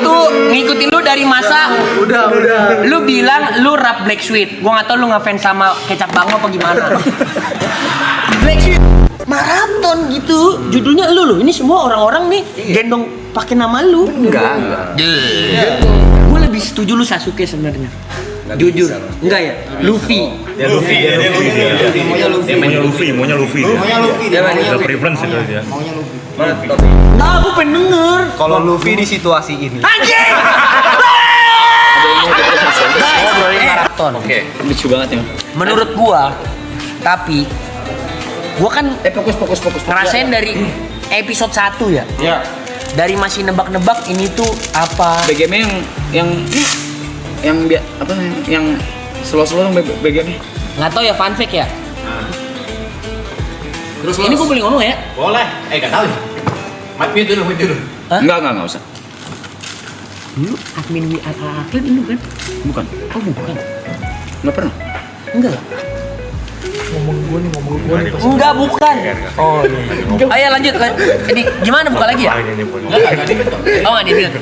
tuh ngikutin lu dari masa Udah. lu bilang lu rap Black Sweet. Gua nggak tahu lu ngefans sama Kecap Bango apa gimana. Black Sweet maraton gitu. Judulnya lu. Ini semua orang-orang nih gendong pakai nama lu. Enggak. Gue lebih setuju lu Sasuke sebenarnya. Jujur. Enggak ya? Luffy. Maunya Luffy. Ada preference itu dia. Nah, gue pengen denger. Kalau Luffy di situasi ini. Anjing! Ngobrolin maraton. Oke, lucu banget ya. Menurut gua, tapi gua kan Fokus. ngerasain dari episode 1 ya. Ya. Dari masih nebak-nebak ini tuh apa. BGM yang apa yang slow BGM. Nggak tahu ya, fun fact ya. Terus Ini gua boleh ngomong ya? boleh. Gak tahu. Mute dulu. Hah? Enggak usah. Dulu admin WR Aklen itu kan? Bukan. Oh bukan. Enggak pernah. Enggak. Ngomong gue nih. Enggak, bukan. Oh iya. Ayo lanjut. Ini gimana buka lagi ya? Oh nggak dibilang.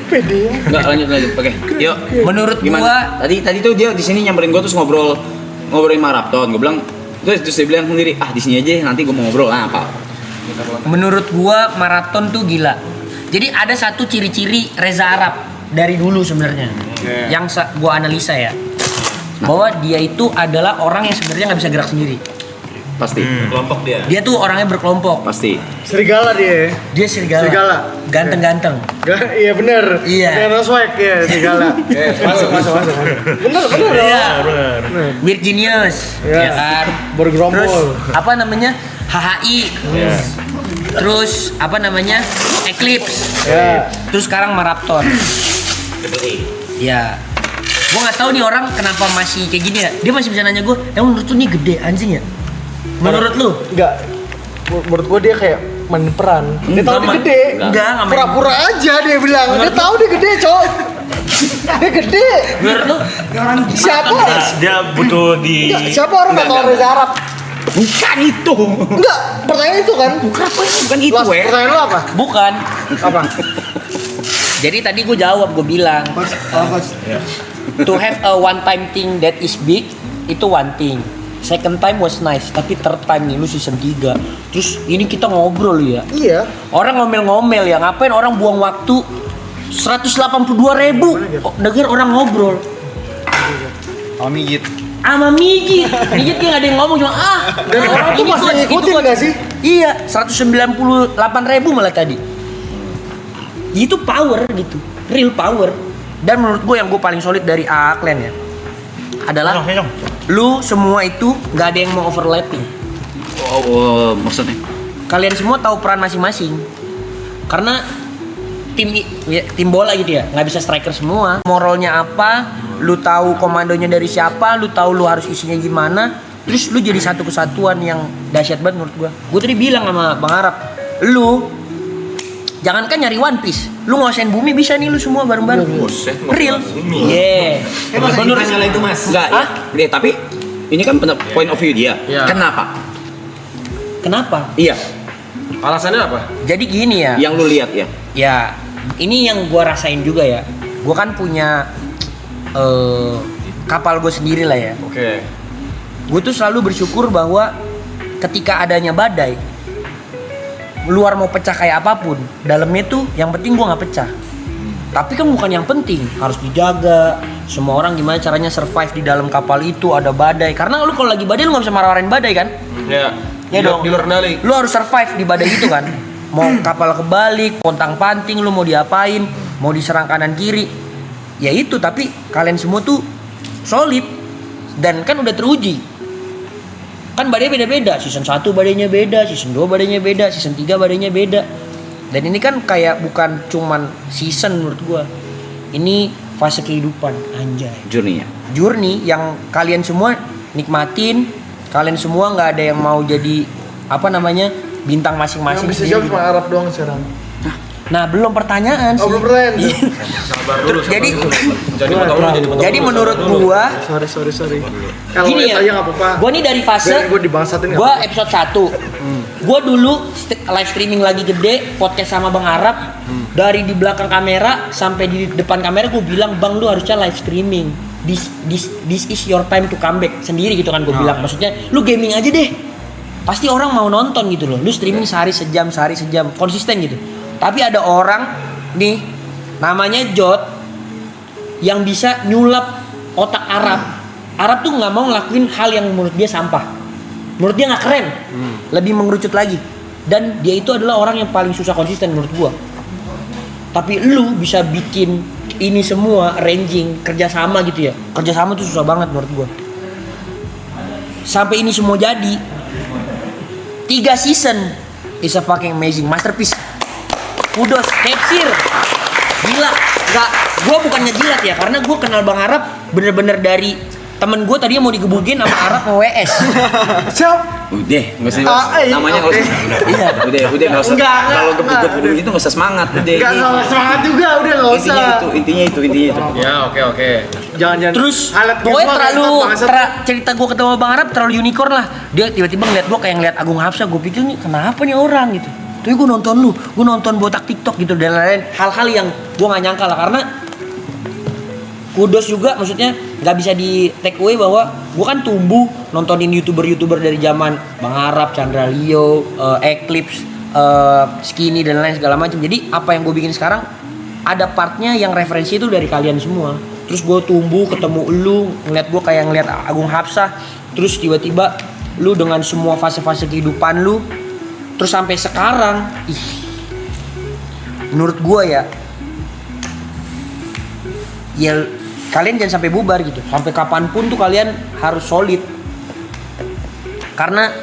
Enggak, lanjut. Oke. Yuk. Menurut Gimana? gua, Tadi tuh dia di sini nyamperin gua terus ngobrolin maraton. Gua bilang terus dia bilang sendiri, di sini aja nanti gua mau ngobrol. Nah, apa? menurut gua maraton tuh gila. Jadi ada satu ciri-ciri Reza Arab dari dulu sebenarnya. Yang gua analisa ya. Bahwa dia itu adalah orang yang sebenarnya nggak bisa gerak sendiri. Pasti. Kelompok dia. Dia tuh orangnya berkelompok. Pasti. Serigala dia. Dia serigala. Serigala. Ganteng-ganteng. Iya bener. Iya. Kayak swag ya serigala. Masuk. Bener. Iya. Benar. Virginius. Iya. Ya kan. Bergerombol. Terus apa namanya? HHI. Terus apa namanya? Eclipse. Ya. Terus sekarang maraton. Ya. Gue nggak tahu nih orang kenapa masih kayak gini ya. Dia masih bisa nanya gue, menurut lu nih gede anjing ya? Menurut lu? Enggak. Menurut gue dia kayak main peran. Dia tahu dia gede. Enggak main. Pura-pura aja dia bilang. Dia tahu dia gede, cowok. Dia gede. Menurut lu? Siapa? Dia butuh di Enggak, siapa orang nggak tahu Reza Arab? Bukan itu. Enggak, pertanyaan itu kan? Bukan itu, Las, pertanyaan lu apa? Bukan. Apa? Jadi tadi gue jawab, gue bilang to have a one time thing that is big itu one thing. Second time was nice, tapi third time nih lu season 3. Terus ini kita ngobrol ya. Iya. Orang ngomel-ngomel ya, ngapain orang buang waktu 182.000 denger orang ngobrol. Mijit. Sama Mijit kayak gak ada yang ngomong, cuma Dan orang tuh ini masih gua, ngikutin itu gua. nggak sih? Iya, 198.000 malah tadi. Itu power gitu, real power. Dan menurut gue yang gue paling solid dari Aklen ya adalah lu semua itu nggak ada yang mau overlapping. Maksudnya? Kalian semua tahu peran masing-masing. Karena tim bola gitu ya, nggak bisa striker semua. Moralnya apa? Lu tahu komandonya dari siapa? Lu tahu lu harus isinya gimana? Terus lu jadi satu kesatuan yang dahsyat banget menurut gue. Gue tadi bilang sama Bang Arab, lu jangankan nyari One Piece, lu nguasain bumi bisa nih lu semua bareng-bareng. Real. Yeah. Menurut nyala itu mas. Enggak, ya, tapi ini kan point of view dia. Iya. Kenapa? Iya, Alasannya apa? Jadi gini ya. yang lu lihat ya. Ya, ini yang gua rasain juga ya. Gua kan punya kapal gue sendiri lah ya. Oke. Gue tuh selalu bersyukur bahwa ketika adanya badai, luar mau pecah kayak apapun, dalamnya tuh yang penting gua nggak pecah. Tapi kan bukan yang penting, harus dijaga. Semua orang gimana caranya survive di dalam kapal itu, ada badai. Karena lu kalau lagi badai lu nggak bisa marah-marahin badai kan? Ya. Ya dong. Di luar kendali. Lu harus survive di badai itu kan. Mau kapal kebalik, pontang-panting, lu mau diapain, mau diserang kanan kiri. Ya itu, tapi kalian semua tuh solid dan kan udah teruji. Kan badai beda-beda, season 1 badainya beda, season 2 badainya beda, season 3 badainya beda. Dan ini kan kayak bukan cuman season menurut gua. Ini fase kehidupan, anjay. Journey yang kalian semua nikmatin, kalian semua nggak ada yang mau jadi apa namanya bintang masing-masing. Yang bisa jawab cuma Arab doang sekarang. Nah, belum pertanyaan sih. Oh, belum pertanyaan. Jadi menurut gua Sorry. Kalau gini ya, aja nggak apa-apa. gua nih dari fase Gue dibangsatin nggak gua episode 1. Gua dulu live streaming lagi gede, podcast sama Bang Arab. Dari di belakang kamera sampai di depan kamera gua bilang, "Bang, lu harusnya live streaming. This is your time to come back." Sendiri gitu kan gua bilang. Maksudnya, lu gaming aja deh. Pasti orang mau nonton gitu loh. Lu streaming sehari sejam, konsisten gitu. Tapi ada orang nih namanya Jot yang bisa nyulap otak Arab. Arab tuh nggak mau ngelakuin hal yang menurut dia sampah. Menurut dia nggak keren. Lebih mengerucut lagi. Dan dia itu adalah orang yang paling susah konsisten menurut gua. Tapi lu bisa bikin ini semua arranging kerjasama gitu ya. Kerjasama tuh susah banget menurut gua. Sampai ini semua jadi 3 season is a fucking amazing masterpiece. Kudos, Capsir. Gila, gua bukannya jilat ya, karena gua kenal Bang Arab bener-bener dari temen gua tadinya mau digebukin sama Arab mau WS. Siap. Udah, nggak usah namanya nggak usah. Iya, udah nggak usah. Kalau gebuk-gebuk gitu nggak usah semangat, udah. Nggak semangat juga, udah nggak usah. Intinya itu. Ya, oke. Jangan. Terus highlight pokoknya gua terlalu kayak cerita gua ketemu Bang Arab terlalu unicorn lah. Dia tiba-tiba ngeliat gua kayak ngeliat Agung Hapsa, gua pikir nih kenapa nih orang gitu. Tapi gue nonton botak TikTok gitu dan lain-lain hal-hal yang gue nggak nyangka lah, karena kudos juga, maksudnya nggak bisa di take away bahwa gue kan tumbuh nontonin youtuber dari zaman Bang Arab, Chandra Leo, Eclipse, Skinny dan lain segala macam. Jadi apa yang gue bikin sekarang ada partnya yang referensi itu dari kalian semua. Terus gue tumbuh ketemu lu, ngeliat gue kayak ngeliat Agung Hapsah, terus tiba-tiba lu dengan semua fase-fase kehidupan lu. Terus sampai sekarang, menurut gua ya kalian jangan sampai bubar gitu. Sampai kapanpun tuh kalian harus solid. Karena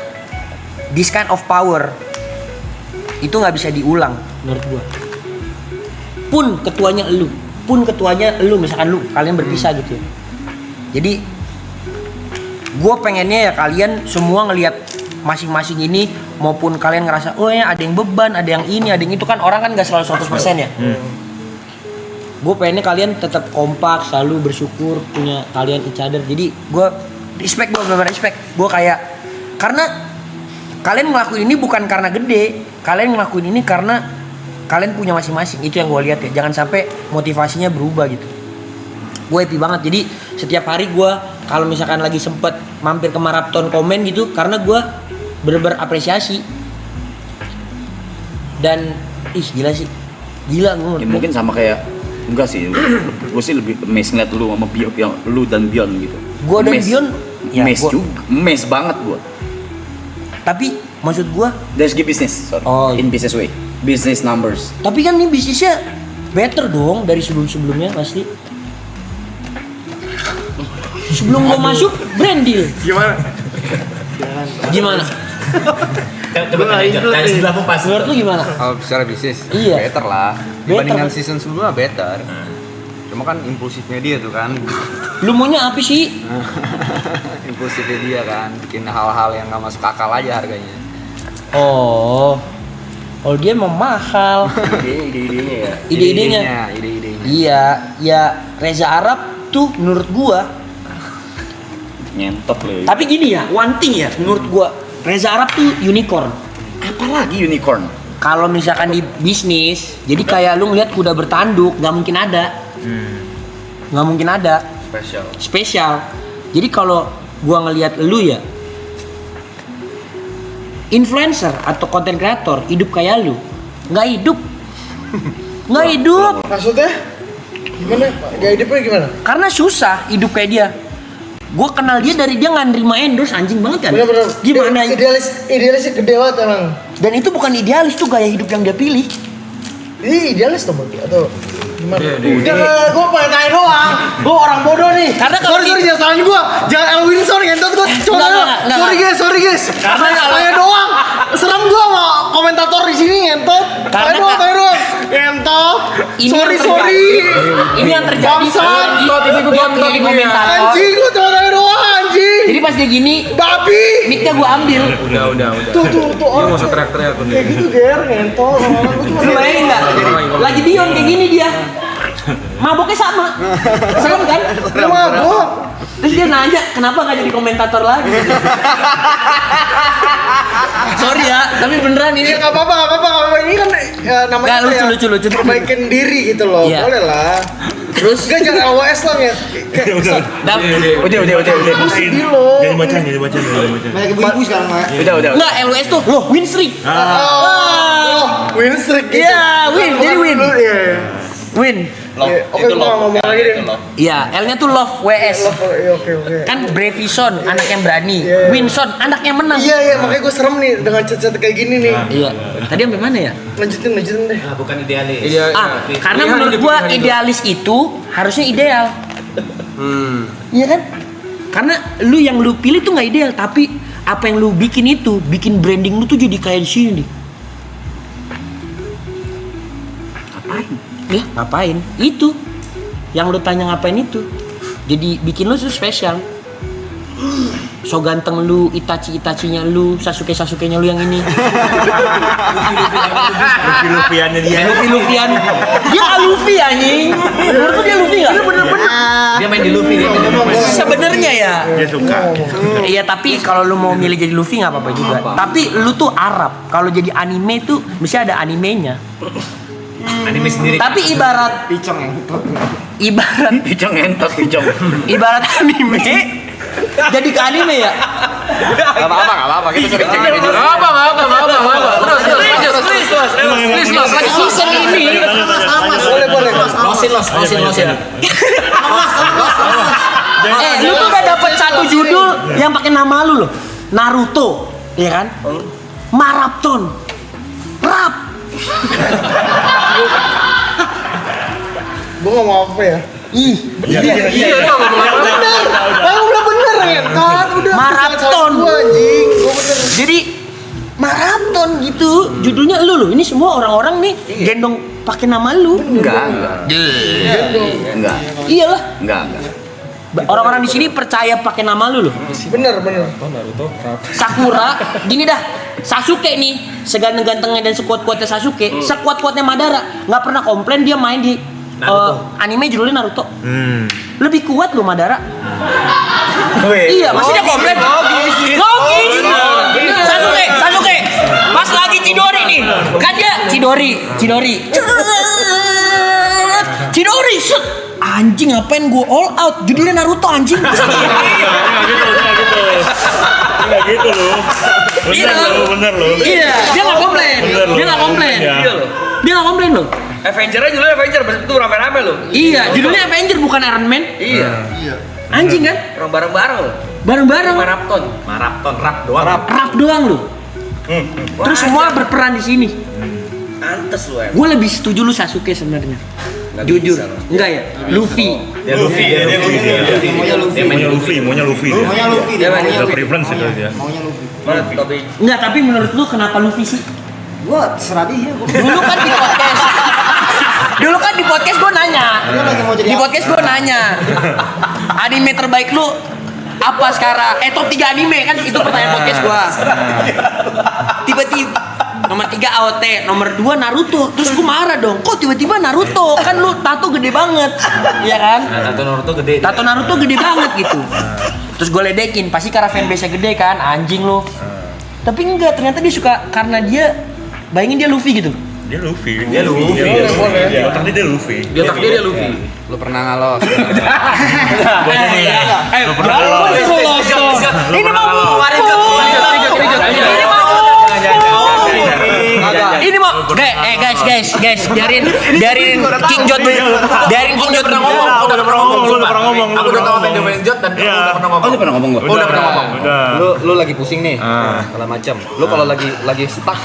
this kind of power itu nggak bisa diulang menurut gua. Pun ketuanya lu, misalkan kalian berpisah gitu ya. Jadi gua pengennya ya kalian semua ngelihat masing-masing ini, maupun kalian ngerasa oh ya ada yang beban, ada yang ini, ada yang itu, kan orang kan nggak selalu 100% ya. Gue pengennya kalian tetap kompak, selalu bersyukur punya kalian each other. Jadi gue respect, gue kayak karena kalian ngelakuin ini bukan karena gede, kalian ngelakuin ini karena kalian punya masing-masing. Itu yang gue lihat ya, jangan sampai motivasinya berubah gitu. Gue happy banget, jadi setiap hari gue kalau misalkan lagi sempet mampir ke maraton komen gitu, karena gue bener-bener apresiasi. Dan gila gue. Ya, mungkin sama kayak enggak sih, gue sih lebih amazed ngeliat lu sama lu dan Bion gitu. Gue dan Bion ya, amazed banget gue. Tapi maksud gue dari segi bisnis, in business way, business numbers. Tapi kan ini bisnisnya better dong dari sebelumnya pasti. Sebelum gue masuk brand deal. Gimana? Coba tanya sebelah pas. Menurut lu gimana? Kalau secara bisnis, Iya. better lah. Better, Dibandingkan kan? season sebelumnya better. Cuma kan impulsifnya dia tuh kan. Lu maunya apa sih? Impulsifnya dia kan, bikin hal-hal yang gak masuk akal aja harganya. Oh dia emang mahal. Ide-idenya ya. Ide-idenya. Iya, ya Reza Arab tuh menurut gua. Nyentot lu. Tapi gini ya, one thing ya menurut gua, Reza Arab tuh unicorn. Apalagi unicorn? Kalau misalkan di bisnis, jadi kayak lu ngeliat kuda bertanduk, nggak mungkin ada. Nggak mungkin ada. Spesial. Jadi kalau gua ngeliat lu ya, influencer atau content creator hidup kayak lu, nggak hidup. Maksudnya gimana? Gak hidupnya gimana? Karena susah hidup kayak dia. Gue kenal dia dari dia nggak nerima endorse, anjing banget kan. Bener-bener. Gimana? Idealisnya gede banget emang. Dan itu bukan idealis, tuh gaya hidup yang dia pilih. Ini idealis tuh berarti atau gimana? Udah, gue pengen tanya doang. Gue orang bodoh nih. Karena kalau sorry jangan salahin gue. Jangan Elwinson ngentot gue. Coba Enggak. sorry guys. Tanya doang. Serem gue sama komentator di sini ngentot. Tanya doang. Ngentot. Sorry. Ini yang terjadi. Bangsat. Ini komentator. Anjing gue cuma tanya doang. anjing. Jadi pas dia gini, Babi. mic-nya gua ambil. Udah. Tuh orang. Nggak usah teriak-teriak tuh. Kayak gitu ger ngentol orang-orang tuh Lu bayangin nggak? Lagi Dion kayak gini dia. Maboknya sama. Serem kan? Dia mabok. Terus dia nanya, kenapa nggak jadi komentator lagi? Sorry ya, tapi beneran ini. Ya nggak apa-apa. Ini kan ya, namanya Nggak, apa lucu. perbaikan diri gitu loh. Iya. Boleh lah. Terus gak jangan LWS lah ya. Udah. Udah. Sedih loh. Jangan bacain. Banyak ibu-ibu sekarang mah. Udah. Nggak, LWS tuh, loh, win streak. Win streak gitu. Iya, win, jadi win. Iya. Win. Oke, gua nggak ngomong lagi deh. Iya, L-nya tuh love, WS. Oke. Kan Brevison, anak yang berani. Iya. Winson, anak yang menang. Iya, makanya gue serem nih dengan chat-chat kayak gini nih. Iya. Tadi sampai mana ya? Lanjutin deh. Nah, bukan idealis. Karena menurut gua idealis itu harusnya ideal. Iya kan? Karena lu yang lu pilih tuh nggak ideal, tapi apa yang lu bikin itu, bikin branding lu tuh jadi kayak di sini nih. Ngapain? Ya, ngapain? Itu. Yang lu tanya ngapain itu. Jadi bikin lu tuh spesial. So ganteng lu, Itachi-nya lu, Sasuke-nya lu yang ini. Luffy-Luffiannya dia. Luffy-Luffian. Dia nggak Luffy anjing. Menurut lu dia Luffy nggak? Dia main di Luffy dia. Sebenarnya ya. Dia suka. Iya, tapi kalau lu mau milih jadi Luffy nggak apa-apa juga. Tapi lu tuh Arab. Kalau jadi anime tuh mesti ada animenya. Anime sendiri. Tapi ibarat Picong yang Picong. ibarat anime jadi ke anime ya. Gak apa-apa, kita sering cek ini juga. Apa. Terus. Lagi season ini. boleh. Losin. Lu tuh udah dapet satu judul yang pakai nama lu loh. Naruto, ya kan? Marathon. Rap. Gue nggak mau apa ya. Ih, Iya, Udah bener ya kan. Udah. Maraton. Gua anjing. Gua bener. jadi maraton gitu. Judulnya lu loh. Ini semua orang-orang nih gendong pakai nama lu. Enggak. Iyalah. Enggak. Orang-orang di sini percaya pakai nama lu loh. Bener. Sakura, gini dah. Sasuke nih, seganteng-gantengnya dan sekuat-kuatnya Sasuke, sekuat-kuatnya Madara, nggak pernah komplain dia main di anime judulnya Naruto. Lebih kuat loh Madara. Iya, masih dia komplain. Logis. Sasuke. Pas lagi Chidori nih, kan dia Chidori. Set. Anjing ngapain gua all out? Judulnya Naruto anjing. Enggak gitu loh. Bener loh. Iya, dia nggak komplain. Iya. Dia nggak komplain loh. Avenger-nya judulnya Avenger, itu rame-rame loh. Iya, judulnya Avenger bukan Iron Man. Iya. Anjing kan? Orang bareng-bareng loh. Bareng-bareng. Maraton, rap doang. Rap doang lu. Terus semua berperan di sini. Antes lu Gue lebih setuju lu Sasuke sebenarnya. Jujur. Enggak ya? Luffy. Dia Luffy. Maunya Luffy. Dia main Ada preference itu dia. Enggak, tapi menurut lu kenapa Luffy sih? Gua terserah dia. Dulu kan di podcast gue nanya. Di podcast gue nanya. Anime terbaik lu apa sekarang? Top 3 anime kan itu pertanyaan podcast gua. Tiba-tiba nomor 3 AOT, nomor 2 Naruto. Terus gua marah dong. Kok tiba-tiba Naruto? Kan lu tato gede banget. Iya kan? Tato Naruto gede. Tato Naruto gede banget gitu. Terus gue ledekin, pasti karena fanbase-nya gede kan, anjing lu. Tapi enggak, ternyata dia suka karena dia bayangin dia Luffy gitu. Dia Luffy. Dia Luffy. Di otaknya dia Luffy. Di otak dia Luffy. Lu pernah ngalos? Ini mau ini mau guys biarin King Jot pernah ngomong. Lu udah pernah ngomong. Aku udah tahu apa yang dia main Jot dan kamu udah pernah ngomong. Oh, lu pernah ngomong gua? Udah pernah ngomong. Lu lagi pusing nih, segala macam. Lu kalau lagi stuck,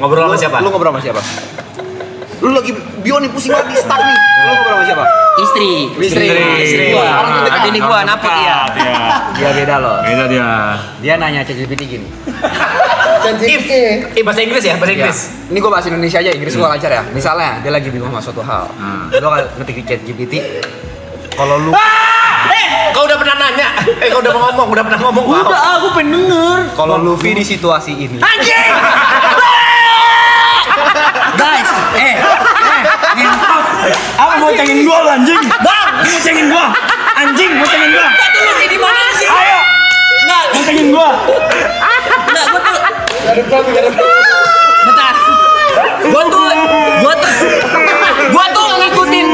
Ngobrol sama siapa? Lu ngobrol sama siapa? Lu lagi bio nih pusing lagi stuck nih. Lu ngobrol sama siapa? Istri. Ada ini gua napik ya. Dia beda loh. Beda dia. Dia nanya ChatGPT gini. Bahasa Inggris ya, bahasa Inggris. Ini gue bahas Indonesia aja, Inggris gue lancar ya. Misalnya dia lagi bingung sama suatu hal, lo ngetik di ChatGPT. Kalau lu Kau udah pernah nanya? Kau udah mau ngomong, udah pernah ngomong. Udah, aku pengen denger. Kalau Luffy di situasi ini. Anjing! Guys, ngentot. Apa mau cengin gua lu anjing? Bang, mau cengin gua. Anjing, mau cengin gua. Enggak tuh Luffy di mana sih? Ayo. Enggak, Mau cengin gua. enggak gua tuh. Bentar. Gua tuh ngikutin.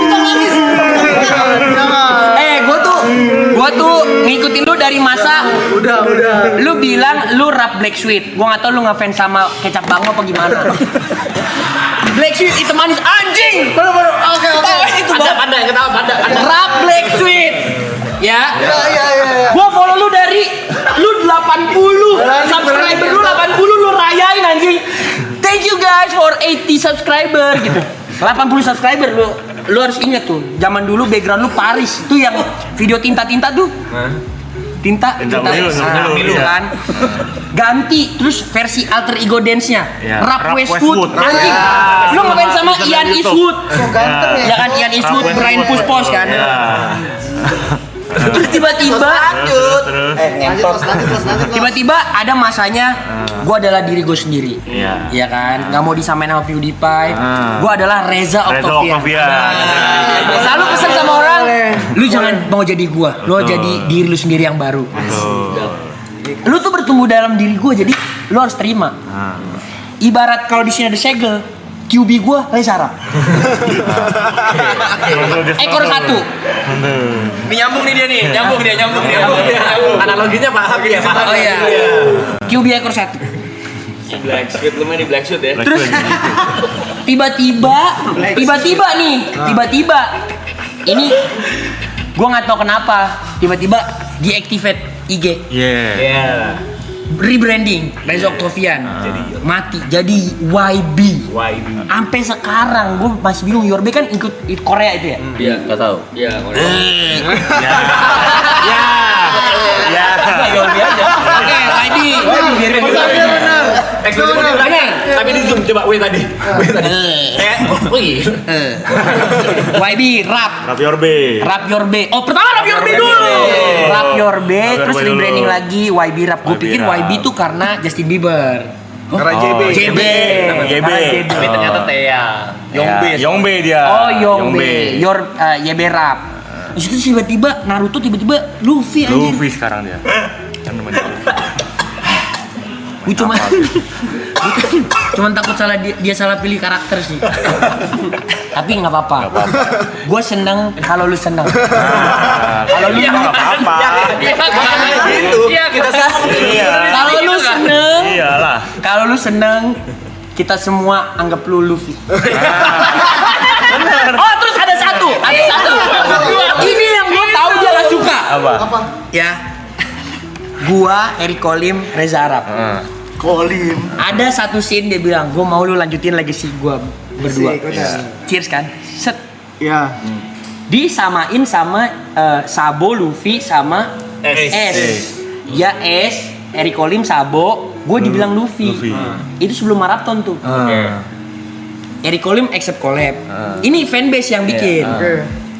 Gua tuh ngikutin lu dari masa Udah. lu bilang lu rap Black Sweet. Gua nggak tahu lu ngefans sama Kecap Bango apa gimana. Black Sweet itu manis anjing. Baru. Oke. Itu Panda, kenapa panda? rap Black Sweet. Ya. Iya. Gua follow lu dari lu 80. Subscriber lu 80 lu rayain anjing. Thank you guys for 80 subscriber gitu. 80 subscriber lu harus ingat tuh. Zaman dulu background lu Paris tuh yang video tinta-tinta tuh. Tinta Milu, iya. kan. Ganti terus versi alter ego dance-nya. Iya, Rap Rap Westwood. Westwood. Anjing. Ah. Lu ngapain sama Bisa Ian di YouTube. Eastwood? Ganteng Ya kan Ian Eastwood, Rap Brian Westwood. Puspos kan. Iya. Terus tiba-tiba Terus. tiba-tiba ada masanya gue adalah diri gue sendiri. Iya. Iya kan, nggak mau disamain sama PewDiePie. Ah. Gue adalah Reza Octavian. Nah. Selalu pesan sama orang, lu jangan mau jadi gue, lu jadi diri lu sendiri yang baru. Lu tuh bertumbuh dalam diri gue, jadi lu harus terima. Ibarat kalau di sini ada segel, QB gue Reza Arab. Ekor satu. Ini nyambung nih dia nih, nyambung dia. Analoginya paham ya, paham. Oh iya. QB ekor satu. Black Sweet, lu main di Black Sweet ya. Terus tiba-tiba ini gua nggak tahu kenapa tiba-tiba deactivate IG, Iya. rebranding Reza Octavian, mati jadi YB. Sampai sekarang gua masih bingung. Yorbe kan ikut Korea itu ya. Iya, enggak tahu. Iya, Yorbe aja. Oke, YB. Benar. Benar. Tapi di zoom coba W tadi. YB rap. Rap Yorbe. Oh, pertama Rap Yorbe dulu. Rap Yorbe, terus Yorbe rebranding dulu. lagi YB Rap. Gue YB pikir Rap. YB tuh karena Justin Bieber. Karena JB. JB. JB. Tapi ternyata Tea. Yongbe dia. Oh, Yongbe. YB Rap. Terus itu tiba-tiba Naruto tiba-tiba Luffy anjir. Luffy sekarang dia. Kan namanya Luffy. Gue cuman takut salah dia salah pilih karakter sih. Tapi nggak apa-apa. Gue seneng kalau lu seneng. Kalau lu nggak apa-apa. Iya, kita sama. Kalau lu seneng, Iyalah. kalau lu seneng, kita semua anggap lu Luffy. Oh, terus ada satu. Ini yang gue tahu dia gak suka. Apa? Ya. Gua, Eric Kolim, Reza Arab. Kolim. Ada satu scene dia bilang, gue mau lu lanjutin legacy gua berdua. Cheers kan? Set. Iya. Disamain sama Sabo, Luffy sama S. Ya S, Eric Kolim, Sabo, gue dibilang Luffy. Itu sebelum maraton tuh. Eric Kolim accept collab. Ini fanbase yang bikin.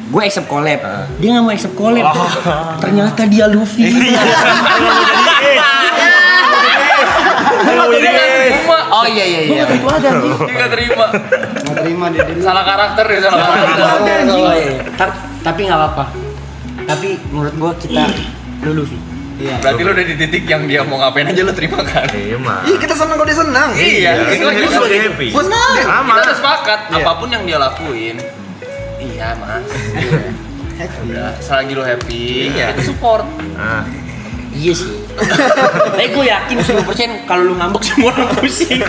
Gue accept collab. Dia nggak mau accept collab. Ternyata dia Luffy. Oh iya. Itu ada nih. Dia nggak terima. Nggak terima dia. Salah karakter ya, salah karakter. Tapi nggak apa-apa. Tapi menurut gue kita lu Luffy. Berarti lu udah di titik yang dia mau ngapain aja lu terima kan? Iya mah. Iya, kita senang kalau dia senang. Iya, itu aja Kita udah happy. Gua senang. Kita udah sepakat apapun yang dia lakuin. Iya, Mas. Udah, selagi lu happy, kita support. Iya sih. Tapi gue yakin 10% kalau lu ngambek semua orang pusing.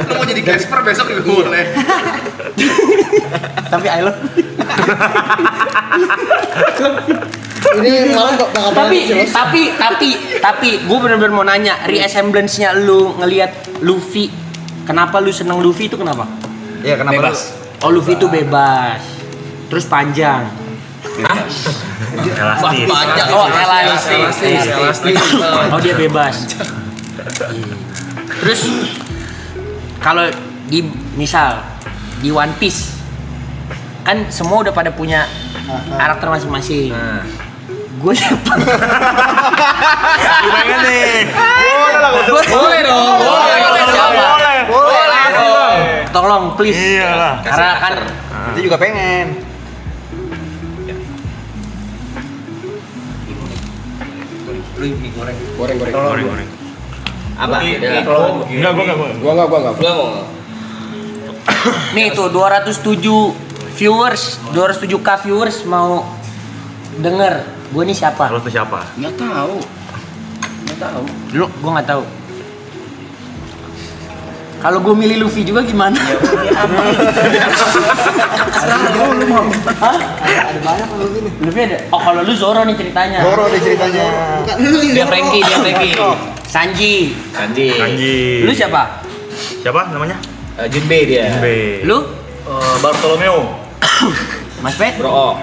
Lu mau jadi Casper besok juga boleh. Tapi I love you. Ini malam kok tapi gue bener-bener mau nanya, reassemblance-nya lu ngelihat Luffy, kenapa lu seneng Luffy itu kenapa? Iya, kenapa Bebas. Oh, Luffy itu bebas. Terus panjang. Elastis. Panjang. Oh, elastis. Oh, dia bebas. Terus kalau di misal di One Piece kan semua udah pada punya karakter masing-masing. Nah. Gue siapa? Gimana nih? Boleh dong. Boleh dong. Tolong please. Iyalah. Karena kan Itu juga pengen. Goreng. Apa? Enggak, gua enggak. Gua mau. nih tuh 207 viewers, 207k viewers mau denger gue nih siapa? Lu tuh siapa? Enggak tahu. Lu gue nggak tahu. Kalau gue milih Luffy juga gimana? Hah? Ada banyak kalau gini. Luffy ada? Oh kalau lu Zoro nih ceritanya. Zoro deh ceritanya. Bukan lu yang Dia Zoro. Frankie. Sanji. Kanji. Lu siapa? Siapa namanya? Junbei dia. B. Lu? Bartolomeo. Mas Pet? Bro. Oh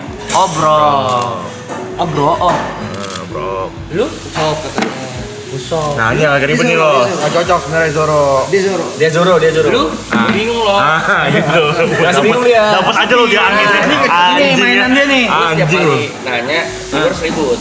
bro. Oh bro. Oh. Bro. Lu? Nah, ini agak ribet nih lo. Nggak cocok sebenarnya Zoro. Dia Zoro. Dia Zoro. Lu? Bingung loh. Ah, gitu. Masih bingung dia. Dapat aja lo dia angin. Anjing. mainan dia nih. Anjing lo. Nanya, terus ribut.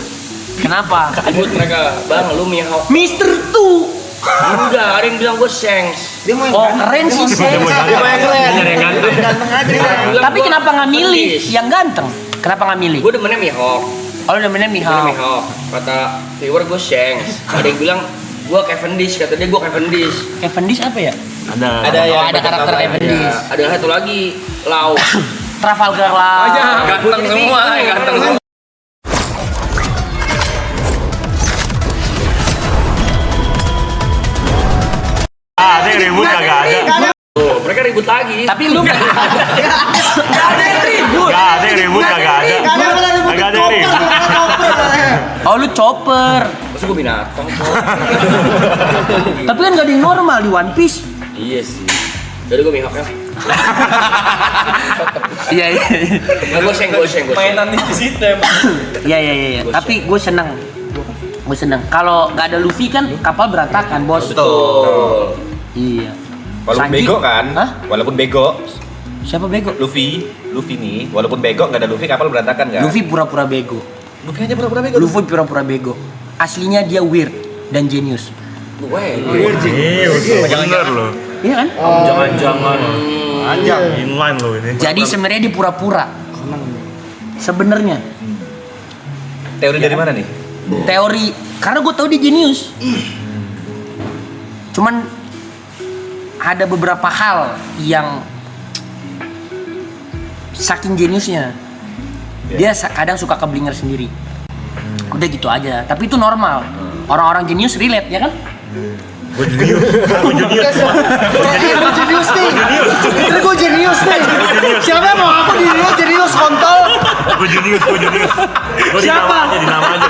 Kenapa? Ribut mereka. Bang, lu Mihawk. Mister Tu. Enggak, ada yang bilang gue Shanks. Dia mau yang Oh keren sih Seng. Dia mau yang keren. Nyari yang ganteng. ganteng aja. Bilang Tapi gua kenapa nggak milih Cavendish. yang ganteng? Kenapa nggak milih? Gue demennya Mihawk. Oh lu namanya Demennya Mihawk. Mihawk. Kata viewer gue Shanks. Ada yang bilang gue Cavendish. Kata dia gue Cavendish. Cavendish apa ya? Ada. Oh, ada karakter Cavendish. Ada satu lagi Lau. Trafalgar lah. Ganteng semua, ganteng semua. Ada yang ribut kagak ada. Tuh, mereka ribut lagi. Tapi lu nggak ada yang ribut. Enggak ada yang ribut kagak ada. Kagak ada yang ribut. Oh lu chopper. Terus gue binatang. Tapi kan gak ada yang normal di One Piece. Iya sih. Jadi gue Mihawk ya. Iya iya. Nah, gue Shanks. Mainan di situ emang. Iya. Tapi gue seneng. Kalau nggak ada Luffy kan kapal berantakan bos. Betul. Iya. Walaupun Sanji? bego kan? Hah? Walaupun bego, Siapa bego? Luffy nih, walaupun bego nggak ada Luffy kapal berantakan kan? Luffy pura-pura bego. Luffy aja pura-pura bego. Luffy pura-pura bego. Aslinya dia weird dan genius. Gue. Bener lo. Iya kan? Jangan-jangan. Anjang. Inline lo ini. Jadi sebenarnya dia pura-pura. Sebenarnya Teori dari mana nih? teori karena gue tahu dia jenius. Cuman ada beberapa hal yang saking jeniusnya dia kadang suka keblinger sendiri. Udah gitu aja. Tapi itu normal. Orang-orang jenius relate ya kan? Gue jenius. Gue jenius nih. Ini gue jenius nih. Siapa yang mau aku jenius kontol? Gue jenius. Gue dinama aja.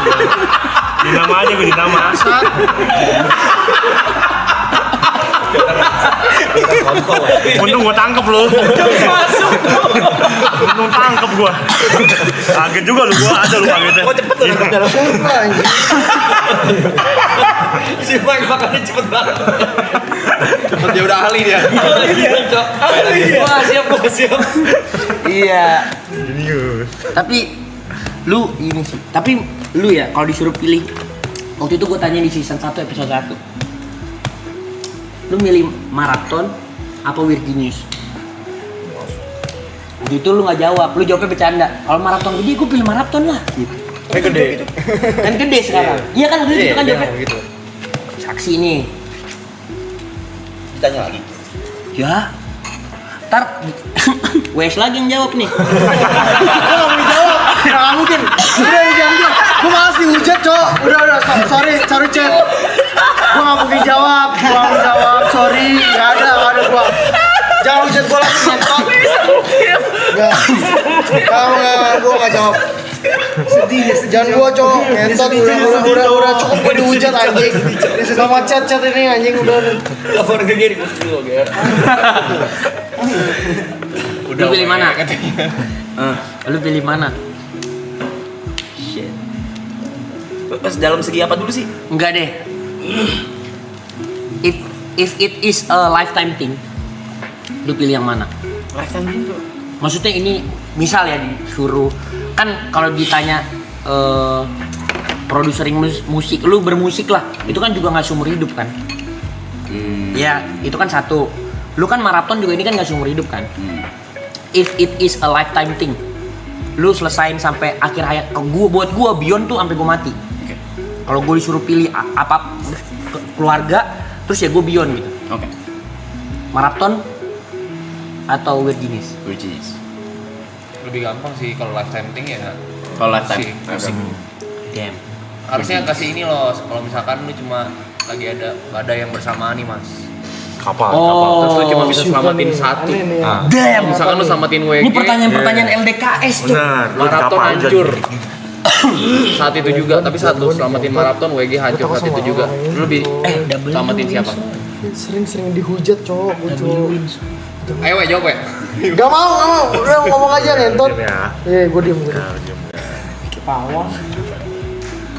Untung gua tangkep lo. Untung tangkep gua. Kaget juga lu gua ada lu kagetnya. Oh cepet lu. Si Bang makannya cepet banget. Cepet dia udah ahli dia. Wah siap. Iya. Jenius. Tapi lu ini sih. Tapi lu ya kalau disuruh pilih waktu itu gue tanya di season 1 episode 1. Lu milih maraton apa weird genius? Waktu itu lu nggak jawab, lu jawabnya bercanda. Kalau maraton gede, gue pilih maraton lah. Gitu. Gede. Kan gede sekarang. Iya kan waktu itu kan jawabnya. Gitu. Saksi nih. Ditanya lagi. Ya. Ntar Wes lagi yang jawab nih. Gue gak mau jawab. Gak mungkin. Udah jangan. Gue malas dihujat cok. Udah. Sorry chat. Gue gak mungkin jawab. Sorry. Gak ada gue. Jangan hujat gue lagi ngentot. Gak. Gue gak jawab. Sedih. Jangan gue cok. Ngentot. Udah cukup gue dihujat anjing. Sama chat ini anjing udah. Telepon ke Giri gue dulu ya. Lu pilih mana? Lu pilih mana? Pas dalam segi apa dulu sih? Enggak deh. If it is a lifetime thing, lu pilih yang mana? Lifetime itu. Maksudnya ini misal ya disuruh kan kalau ditanya producering musik, lu bermusik lah, itu kan juga nggak seumur hidup kan? Ya itu kan satu. Lu kan maraton juga ini kan nggak seumur hidup kan? If it is a lifetime thing, lu selesain sampai akhir hayat. Buat gua beyond tuh sampai gua mati. Kalau gua disuruh pilih apa keluarga, terus ya gua beyond gitu. Oke. Maraton atau Weird Genius? Which is Lebih gampang sih kalau lifetime thing ya. kalau lifetime. Musik. Damn. Harusnya kasih ini loh, kalau misalkan lu cuma lagi ada badai yang bersamaan nih mas, Kapal, terus lu cuma bisa selamatin satu. Damn. Misalkan lu selamatin WG, Ini pertanyaan-pertanyaan LDKS tuh. Benar, lu maraton kapal hancur. Saat itu juga, tapi satu selamatin maraton, WG hancur saat itu juga. Lu lebih selamatin siapa? Sering-sering dihujat cowok, gue cowok. Ayo we, jawab we. Gak mau, udah ngomong aja ngentot. Ya. Iya, gue diem. Pawang.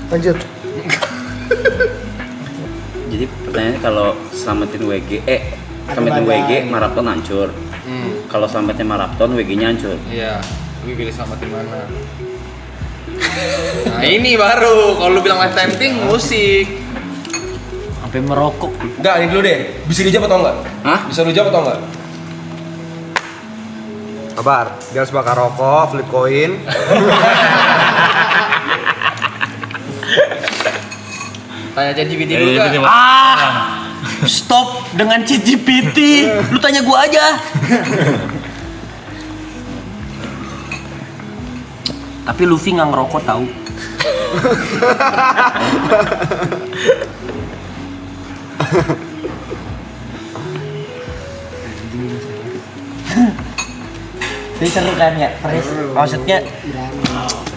Lanjut. Jadi pertanyaannya kalau selamatin selamatin WG maraton hancur. Kalau selamatin maraton WG-nya hancur. Iya, lu pilih selamatin mana? Nah ini baru, kalau lu bilang lifetime thing musik. Sampai merokok. Enggak, ini dulu deh. Bisa dijawab atau enggak? Hah? Bisa lu jawab atau enggak? Kabar, dia harus bakar rokok, flip coin. Tanya ChatGPT dulu kan? Stop dengan ChatGPT. Lu tanya gua aja. Tapi Luffy nggak ngerokok tahu. Ini seru kan ya, Fresh? Maksudnya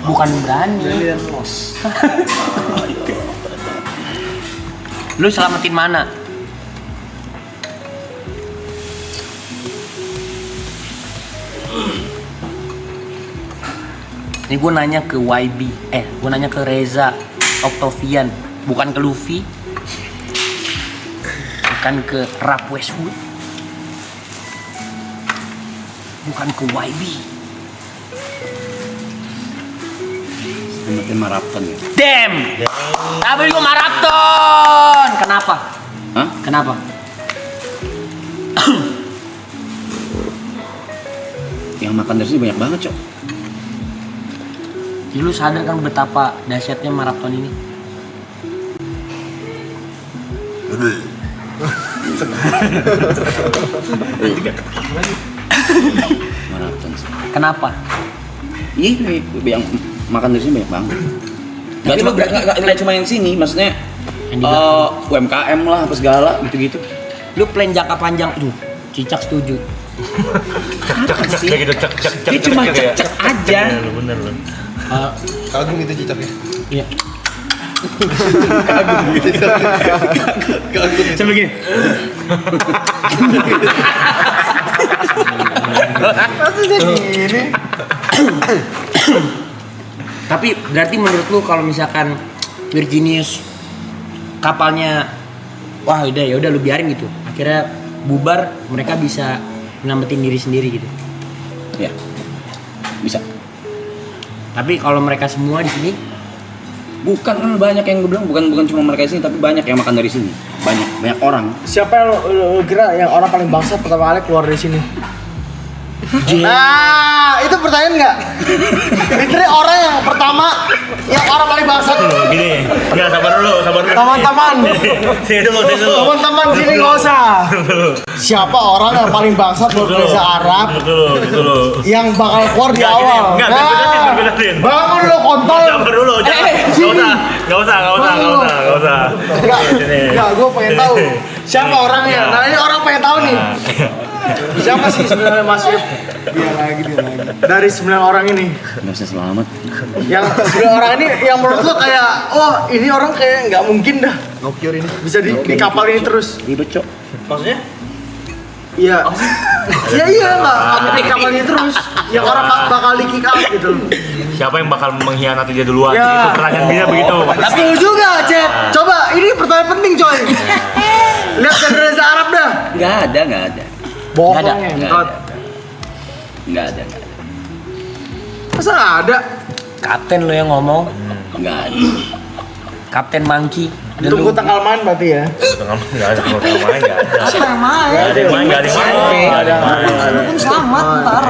bukan berani. Lu selamatin mana? Ini gue nanya ke YB, gue nanya ke Reza Octavian, bukan ke Luffy, bukan ke Rap Westwood, bukan ke YB. Selamatin maraton ya. Damn! Tapi gue maraton! Kenapa? Hah? Kenapa? Yang makan dari sini banyak banget, Cok. Jadi lu sadar kan betapa dahsyatnya maraton ini? Maraton sih. Kenapa? Iya, yang makan dari sini banyak banget. Gak Tapi cuma lu berarti- nggak cuma yang sini, maksudnya Yang di belakang. UMKM lah apa segala gitu-gitu. Lu plan jangka panjang, Cicak setuju. Kayak gitu, cek. Dia cuma cek aja. Bener lu. Kagum itu cicaknya. Iya. Coba gini. Tapi berarti menurut lu kalau misalkan Virginius kapalnya wah ya udah lu biarin gitu. Akhirnya bubar, mereka bisa nyelamatin diri sendiri gitu. Ya. Bisa. Tapi kalau mereka semua di sini Bukan kan banyak yang gue bilang bukan cuma mereka di sini tapi banyak yang makan dari sini. Banyak orang. Siapa yang lu kira yang orang paling bangsat pertama kali keluar dari sini? Nah, itu pertanyaan nggak? Literally orang yang pertama, yang orang paling bangsat. Gini, enggak sabar dulu. Teman-teman, Sini dulu. teman-teman sini nggak usah. Siapa orang yang paling bangsat menurut Reza Arab Dulu. yang bakal keluar di Nggak, gini, awal? nggak, bedain. bangun lo kontol. Sabar dulu. Enggak usah. Nggak, gue pengen tahu siapa orangnya. Nah ini orang pengen tahu nih. Siapa sih sebenarnya Mas Yip? Dia lagi. Dari 9 orang ini, Nggak bisa selamat. yang 9 orang ini yang menurut lo kayak, oh ini orang kayak nggak mungkin dah Nokior ini bisa di kapal ini terus. Ribet, Cok. Maksudnya? Iya. Iya nggak di kapal ini terus. Yang orang bakal di kick out gitu. Siapa yang bakal mengkhianati dia duluan? Ya. Itu pertanyaan dia begitu. Tapi juga, Chat. Coba ini pertanyaan penting, coy. Lihat dari Reza Arab dah. Nggak ada. Bohong Nggak ada. ngentot. Nggak ada. Masa nggak ada? Kapten lo yang ngomong, Enggak. Kapten Monkey. Tunggu tanggal main berarti ya. Tengah nggak ada kalau tengah main nggak ada. Apa yang main? Nggak ada yang main, nggak ada yang main. Nggak ada yang main. Lu kan selamat ntar.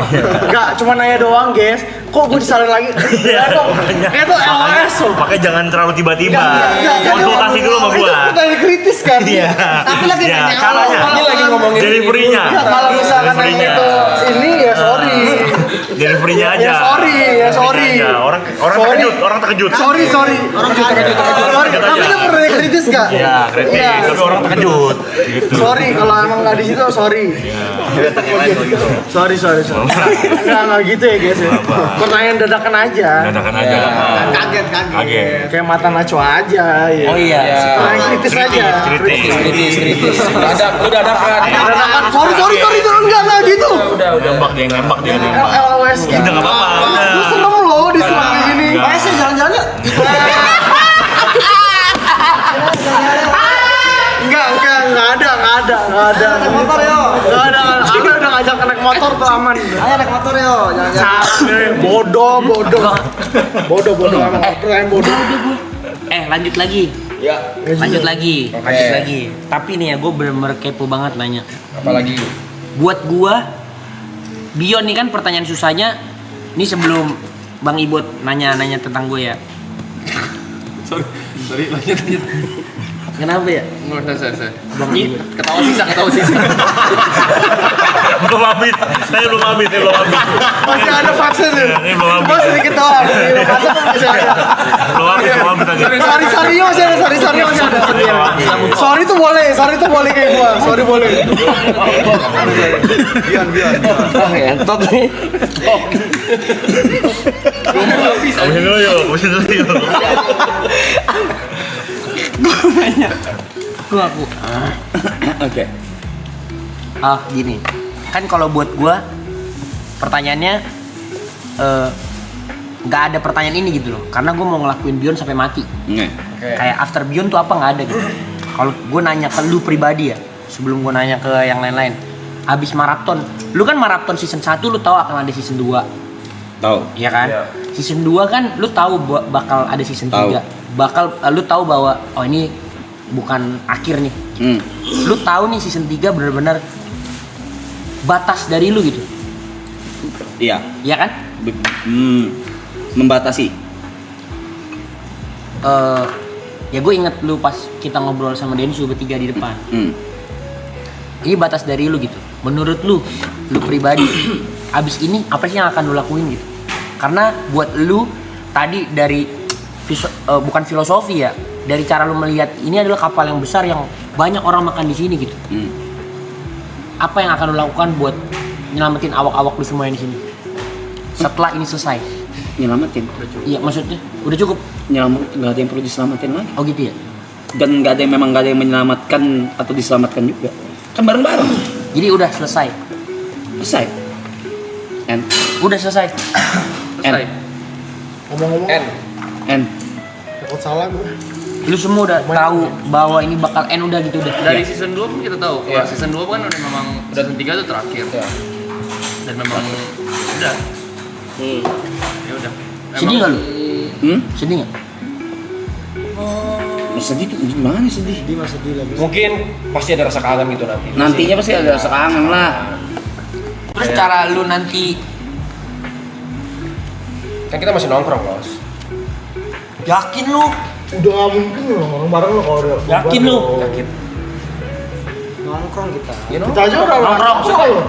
Enggak, cuma nanya doang, guys. Kok gue disalin lagi? Iya dong. Kayak tuh LOS loh. Makanya jangan terlalu tiba-tiba. Enggak, Konsultasi dulu sama gua. Itu pertanyaan kritis kan? Iya. Tapi lagi Iya, nanya caranya. Ini lagi ngomongin Delivery-nya. Kalau misalkan yang Delivery-nya. itu ini ya sorry. Delivery-nya aja. Ya sorry, ya sorry. Delivery-nya aja. Orang Sorry. terkejut, orang terkejut. Sorry. Orang terkejut. Sorry. Tapi itu pertanyaan kritis gak? Iya, kritis. Iya. Tapi orang terkejut. Gitu. Sorry kalau emang nggak di situ sorry. Sorry. Nggak gitu ya guys ya. Pertanyaan dadakan aja. Dadakan aja. Kaget. Kaget. Kayak mata Najwa aja ya. Oh iya. Pertanyaan kritis aja. Kritis. Lu dadakan. Dadakan. Sorry itu enggak gitu. Udah. Nembak dia. LOS gitu. Udah nggak apa-apa. Gue serem loh diserang kayak gini. Enggak. Sih jalan-jalan yuk. Enggak ada. Naik motor yuk. Enggak ada. Amir udah ngajak naik motor tuh aman. Ayo naik motor yuk. Jangan. Bodoh. Bodoh amat. Pertanyaan bodoh. Lanjut lagi. Ya. Lanjut lagi. Tapi nih ya, gue bener-bener kepo banget nanya. Apalagi Buat gua, Bion nih kan pertanyaan susahnya. Ini sebelum Bang Ibot nanya tentang gue ya. sorry lanjut. Kenapa ya? Nggak usah. Bang Ibot. Ketawa sisa. Belum habis. Saya belum habis. Masih ada vaksin nih. Ini belum habis. Cuma sedikit doang. Masa masih ada. Belum habis aja. Sorry masih ada. Sorry tuh boleh kayak gua. Sorry boleh. Biar. Entot nih. Habisin dulu yuk. Aku. Oke. Gini. Kan kalau buat gua pertanyaannya nggak ada pertanyaan ini gitu loh. Karena gua mau ngelakuin Bion sampai mati. Kayak after Bion tuh apa nggak ada gitu. Kalau gua nanya ke lu pribadi ya, sebelum gua nanya ke yang lain-lain. Abis maraton, lu kan maraton season 1 lu tahu akan ada season 2. Tahu. Iya kan? Season 2 kan lu tahu bakal ada season 3. Lu tahu bahwa oh ini bukan akhir nih. Lu tahu nih season 3 benar-benar batas dari lu gitu. Iya. Iya kan? Membatasi. Ya gue inget lu pas kita ngobrol sama Densu bertiga di depan. Ini batas dari lu gitu. Menurut lu pribadi, abis ini apa sih yang akan lu lakuin gitu? Karena buat lu tadi dari bukan filosofi ya, dari cara lu melihat ini adalah kapal yang besar yang banyak orang makan di sini gitu. Apa yang akan lu lakukan buat nyelamatin awak-awak lu semua yang di sini? Setelah ini selesai. Nyelamatin. Iya, maksudnya udah cukup. Nggak ada yang perlu diselamatin lagi. Oh gitu ya. Dan nggak ada yang menyelamatkan atau diselamatkan juga. Kan bareng-bareng. Jadi udah selesai. Selesai. Udah selesai. Ngomong-ngomong. Takut salah gue. Lu semua udah tahu bahwa ini bakal end udah gitu udah. Dari season 2 pun kita tahu. Kalau season 2 kan udah memang season 3 itu terakhir. Dan memang udah. Ya udah. Sedih nggak lu? Sedih nggak? Sedih tuh gimana sedih? Mungkin pasti ada rasa kangen gitu nanti. Nantinya pasti ada rasa kangen lah. Terus cara lu nanti Kan kita masih nongkrong, Bos. yakin lu? Udah gak mungkin loh orang bareng lo kalau udah. Yakin lu? Yakin. Nongkrong kita. Ya, Kita aja udah Nongkrong. loh.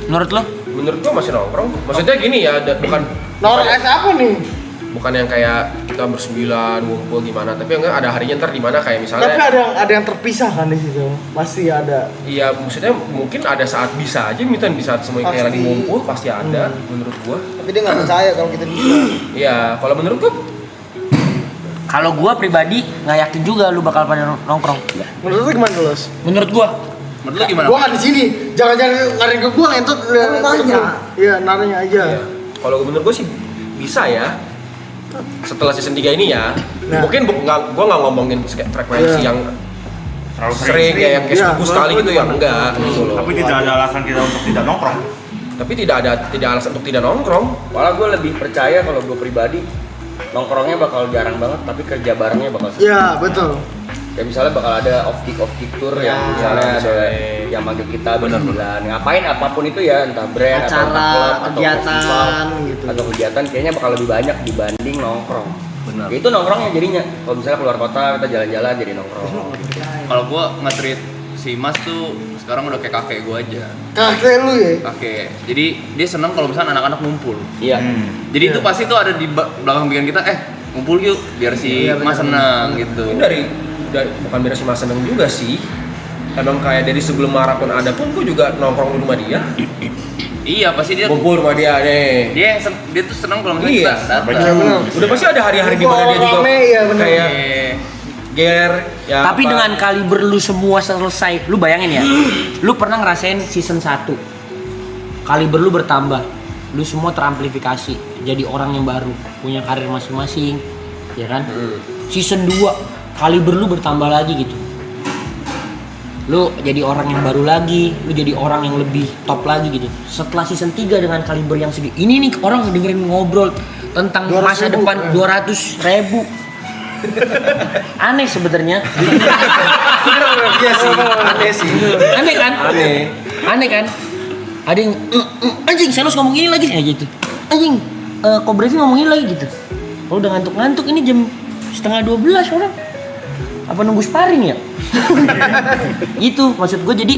Menurut lu? Menurut gua masih nongkrong. Maksudnya gini ya, Nongkrong apa nih? bukan yang kayak kita bersembilan ngumpul gimana, tapi enggak ada harinya ntar di mana kayak misalnya. Tapi ada yang terpisah kan di situ. Pasti ada. Iya, maksudnya mungkin ada saat bisa aja, misalnya di saat semuanya kayak lagi Pasti. ngumpul pasti ada menurut gua. Tapi dia nggak percaya kalau kita bisa. Iya, kalau menurut gua Kalau gua pribadi nggak yakin juga lu bakal pada nongkrong. Menurut lu gimana Los? Menurut gua menurut lu gimana? Gua kan di sini. Jangan ngarin ke gua ngentut. Nanya. Iya, nanya aja. Iya. Kalau menurut gua sih bisa ya. Setelah season 3 ini ya. Nah. Mungkin gua nggak ngomongin frekuensi Iya. yang Terlalu sering kayak yang kayak Iya, seminggu sekali gitu ya enggak gitu loh. Tapi tidak ada alasan kita untuk tidak nongkrong. Tapi tidak ada alasan untuk tidak nongkrong. Malah gue lebih percaya kalau gue pribadi nongkrongnya bakal jarang banget, tapi kerja barengnya bakal sering. Iya, betul. Kayak misalnya bakal ada off kick tour yang misalnya ada yang manggil kita bersembilan, ngapain apapun itu ya, entah brand Acara, atau klub, atau kegiatan, festival, gitu. atau kegiatan kayaknya bakal lebih banyak dibanding nongkrong. Benar. Ya itu nongkrongnya jadinya. Kalau misalnya keluar kota kita jalan-jalan jadi nongkrong. Kalau gua nge-treat si Mas tuh sekarang udah kayak kakek gua aja. Kakek lu ya? Kakek. Jadi dia seneng kalau misalnya anak-anak ngumpul. Iya. Jadi itu pasti tuh ada di belakang pikiran kita, ngumpul yuk biar si Mas seneng gitu. Ini dari bukan biar si Mas seneng juga sih. Emang kayak dari sebelum maraton ada pun gue juga nongkrong di rumah dia. Iya, pasti dia Kumpul rumah dia nih. dia tuh seneng kalau misalnya Iya. kita datang. Udah pasti ada hari-hari di mana dia juga Rame, ya bener. kayak ger ya. Tapi apa. dengan kaliber lu semua selesai, lu bayangin ya. Lu pernah ngerasain season 1. Kaliber lu bertambah. Lu semua teramplifikasi, jadi orang yang baru, punya karir masing-masing, ya kan? Season 2, kaliber lu bertambah lagi gitu. Lu jadi orang yang baru lagi, lu jadi orang yang lebih top lagi gitu. Setelah season 3 dengan kaliber yang segitu, ini nih orang dengerin ngobrol tentang masa 200.000. depan 200.000. Aneh sebenarnya. Iya sih, aneh sih. Aneh kan? Aneh kan? Ada yang anjing Selos ngomong ini lagi kayak gitu. Anjing Kobrevi ngomong ini lagi gitu. Kalau udah ngantuk-ngantuk ini jam 11:30 orang. Apa nunggu sparring ya? Itu maksud gue, jadi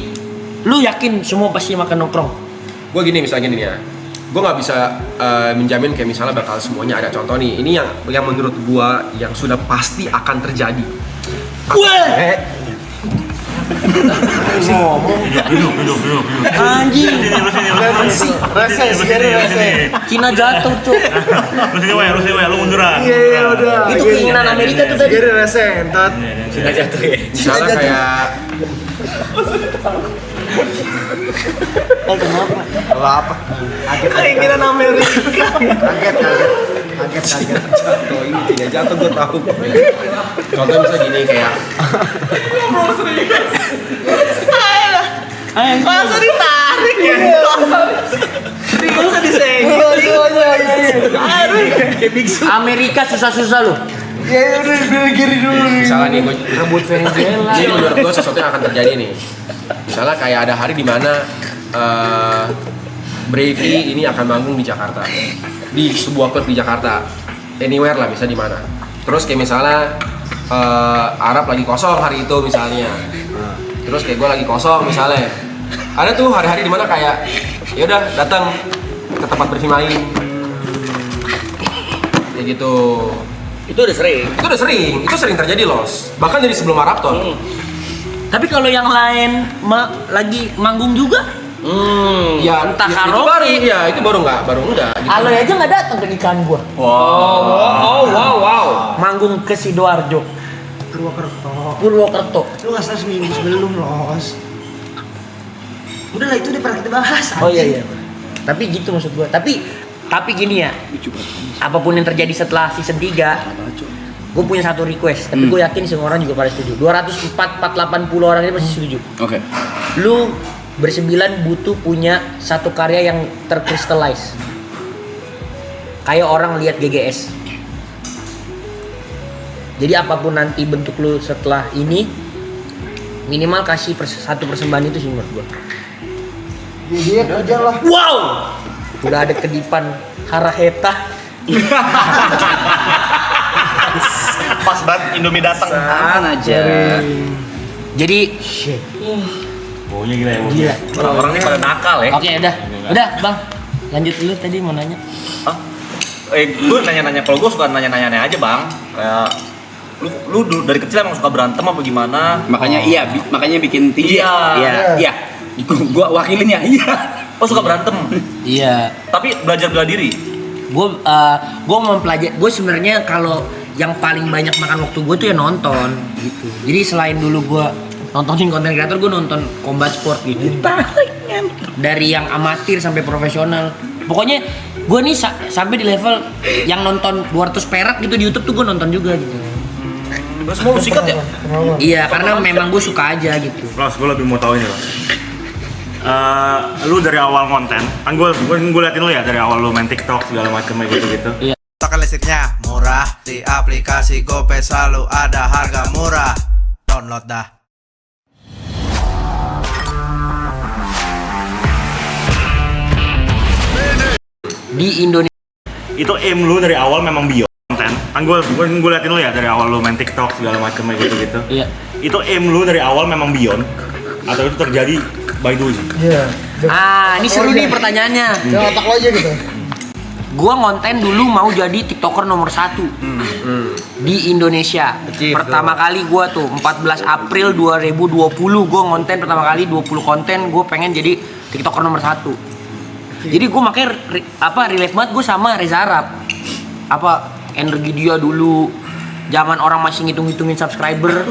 lu yakin semua pasti makan nongkrong? Gue gini misalnya gini ya. Gue nggak bisa menjamin kayak misalnya bakal semuanya ada contoh nih. Ini yang menurut gue yang sudah pasti akan terjadi. Wah! Anjing. Rese, segera rese. Cina jatuh, Cuk. Lu sini wae, lu munduran. Iya, udah. Itu keinginan Amerika tuh tadi. Segera rese, entat. Misalnya kayak Kenapa? Kalau apa? Keinginan Amerika. Kaget. jatuh ini tidak jatuh gue tahu. Contoh misalnya gini kayak Masa ditarik ya? Masa disenggol? Amerika susah-susah loh. Ya udah giri dulu nih. misalnya nih gue Rebut Venezuela. ini menurut gue sesuatu yang akan terjadi nih. Misalnya kayak ada hari di mana Bravey ini akan manggung di Jakarta, di sebuah klub di Jakarta, anywhere lah, bisa di mana. Terus kayak misalnya Arab lagi kosong hari itu misalnya, terus kayak gue lagi kosong misalnya. Ada tuh hari-hari di mana kayak ya udah datang ke tempat Bravey main, kayak gitu. Itu udah sering. Itu sering terjadi loh. Bahkan dari sebelum maraton. Tapi kalau yang lain lagi manggung juga, Ya, entah itu karaoke. baru, ya itu baru enggak. Gitu. Aloy aja nggak datang ke nikahan gua. Wow. Manggung ke Sidoarjo, Purwokerto. Lu nggak salah seminggu sebelum los. Udah lah, itu udah pernah kita bahas. Oh iya. Tapi gitu maksud gua. Tapi gini ya. Apapun yang terjadi setelah season 3, gue punya satu request, tapi gue yakin semua orang juga pada setuju. 480 orang ini pasti setuju. Oke. Lu bersembilan butuh punya satu karya yang terkristalize. Kayak orang lihat GGS. Jadi apapun nanti bentuk lu setelah ini, minimal kasih satu persembahan itu sih menurut gue. Dia aja lah. Wow! Udah ada kedipan Haraheta. Pas banget Indomie datang. Aman aja. Jadi Baunya gila ya. gila. Orang-orang ini pada nakal ya. Oke, udah Bang. Lanjut dulu tadi mau nanya. Gue nanya-nanya, kalau gue suka nanya-nanya aja bang. Kayak lu dari kecil emang suka berantem apa gimana? Makanya makanya bikin tinggi. Iya. Iya. Gua wakilin ya. Iya. Oh suka berantem, Iya. tapi belajar bela diri. Gue mempelajari. Gue sebenarnya kalau yang paling banyak makan waktu gue tuh ya nonton gitu. Jadi selain dulu gue nontonin konten kreator, gue nonton combat sport gitu. Dari yang amatir sampai profesional. Pokoknya gue nih sampai di level yang nonton 200 perak gitu di YouTube tuh gue nonton juga gitu. Terus semua lu sikat ya? Iya, karena memang gue suka aja gitu. Los, gue lebih mau tahu ini Los. Lu dari awal konten, kan gue liatin lu ya dari awal lu main TikTok segala macam gitu. Iya. Token listriknya murah, di aplikasi GoPay selalu ada harga murah. Download dah. Di Indonesia Itu aim lu dari awal memang bio konten. Kan gue liatin lu ya dari awal lu main TikTok segala macam gitu. Iya. Itu aim lu dari awal memang beyond atau itu terjadi by doing? Iya. ini seru nih pertanyaannya. Jangan otak lo aja gitu. Gua ngonten dulu mau jadi TikToker nomor 1 di Indonesia. Pertama kali gua tuh 14 April 2020 gua ngonten pertama kali 20 konten, gua pengen jadi TikToker nomor 1. Jadi gua makanya relate banget gua sama Reza Arab. Energi dia dulu zaman orang masih ngitung-ngitungin subscriber.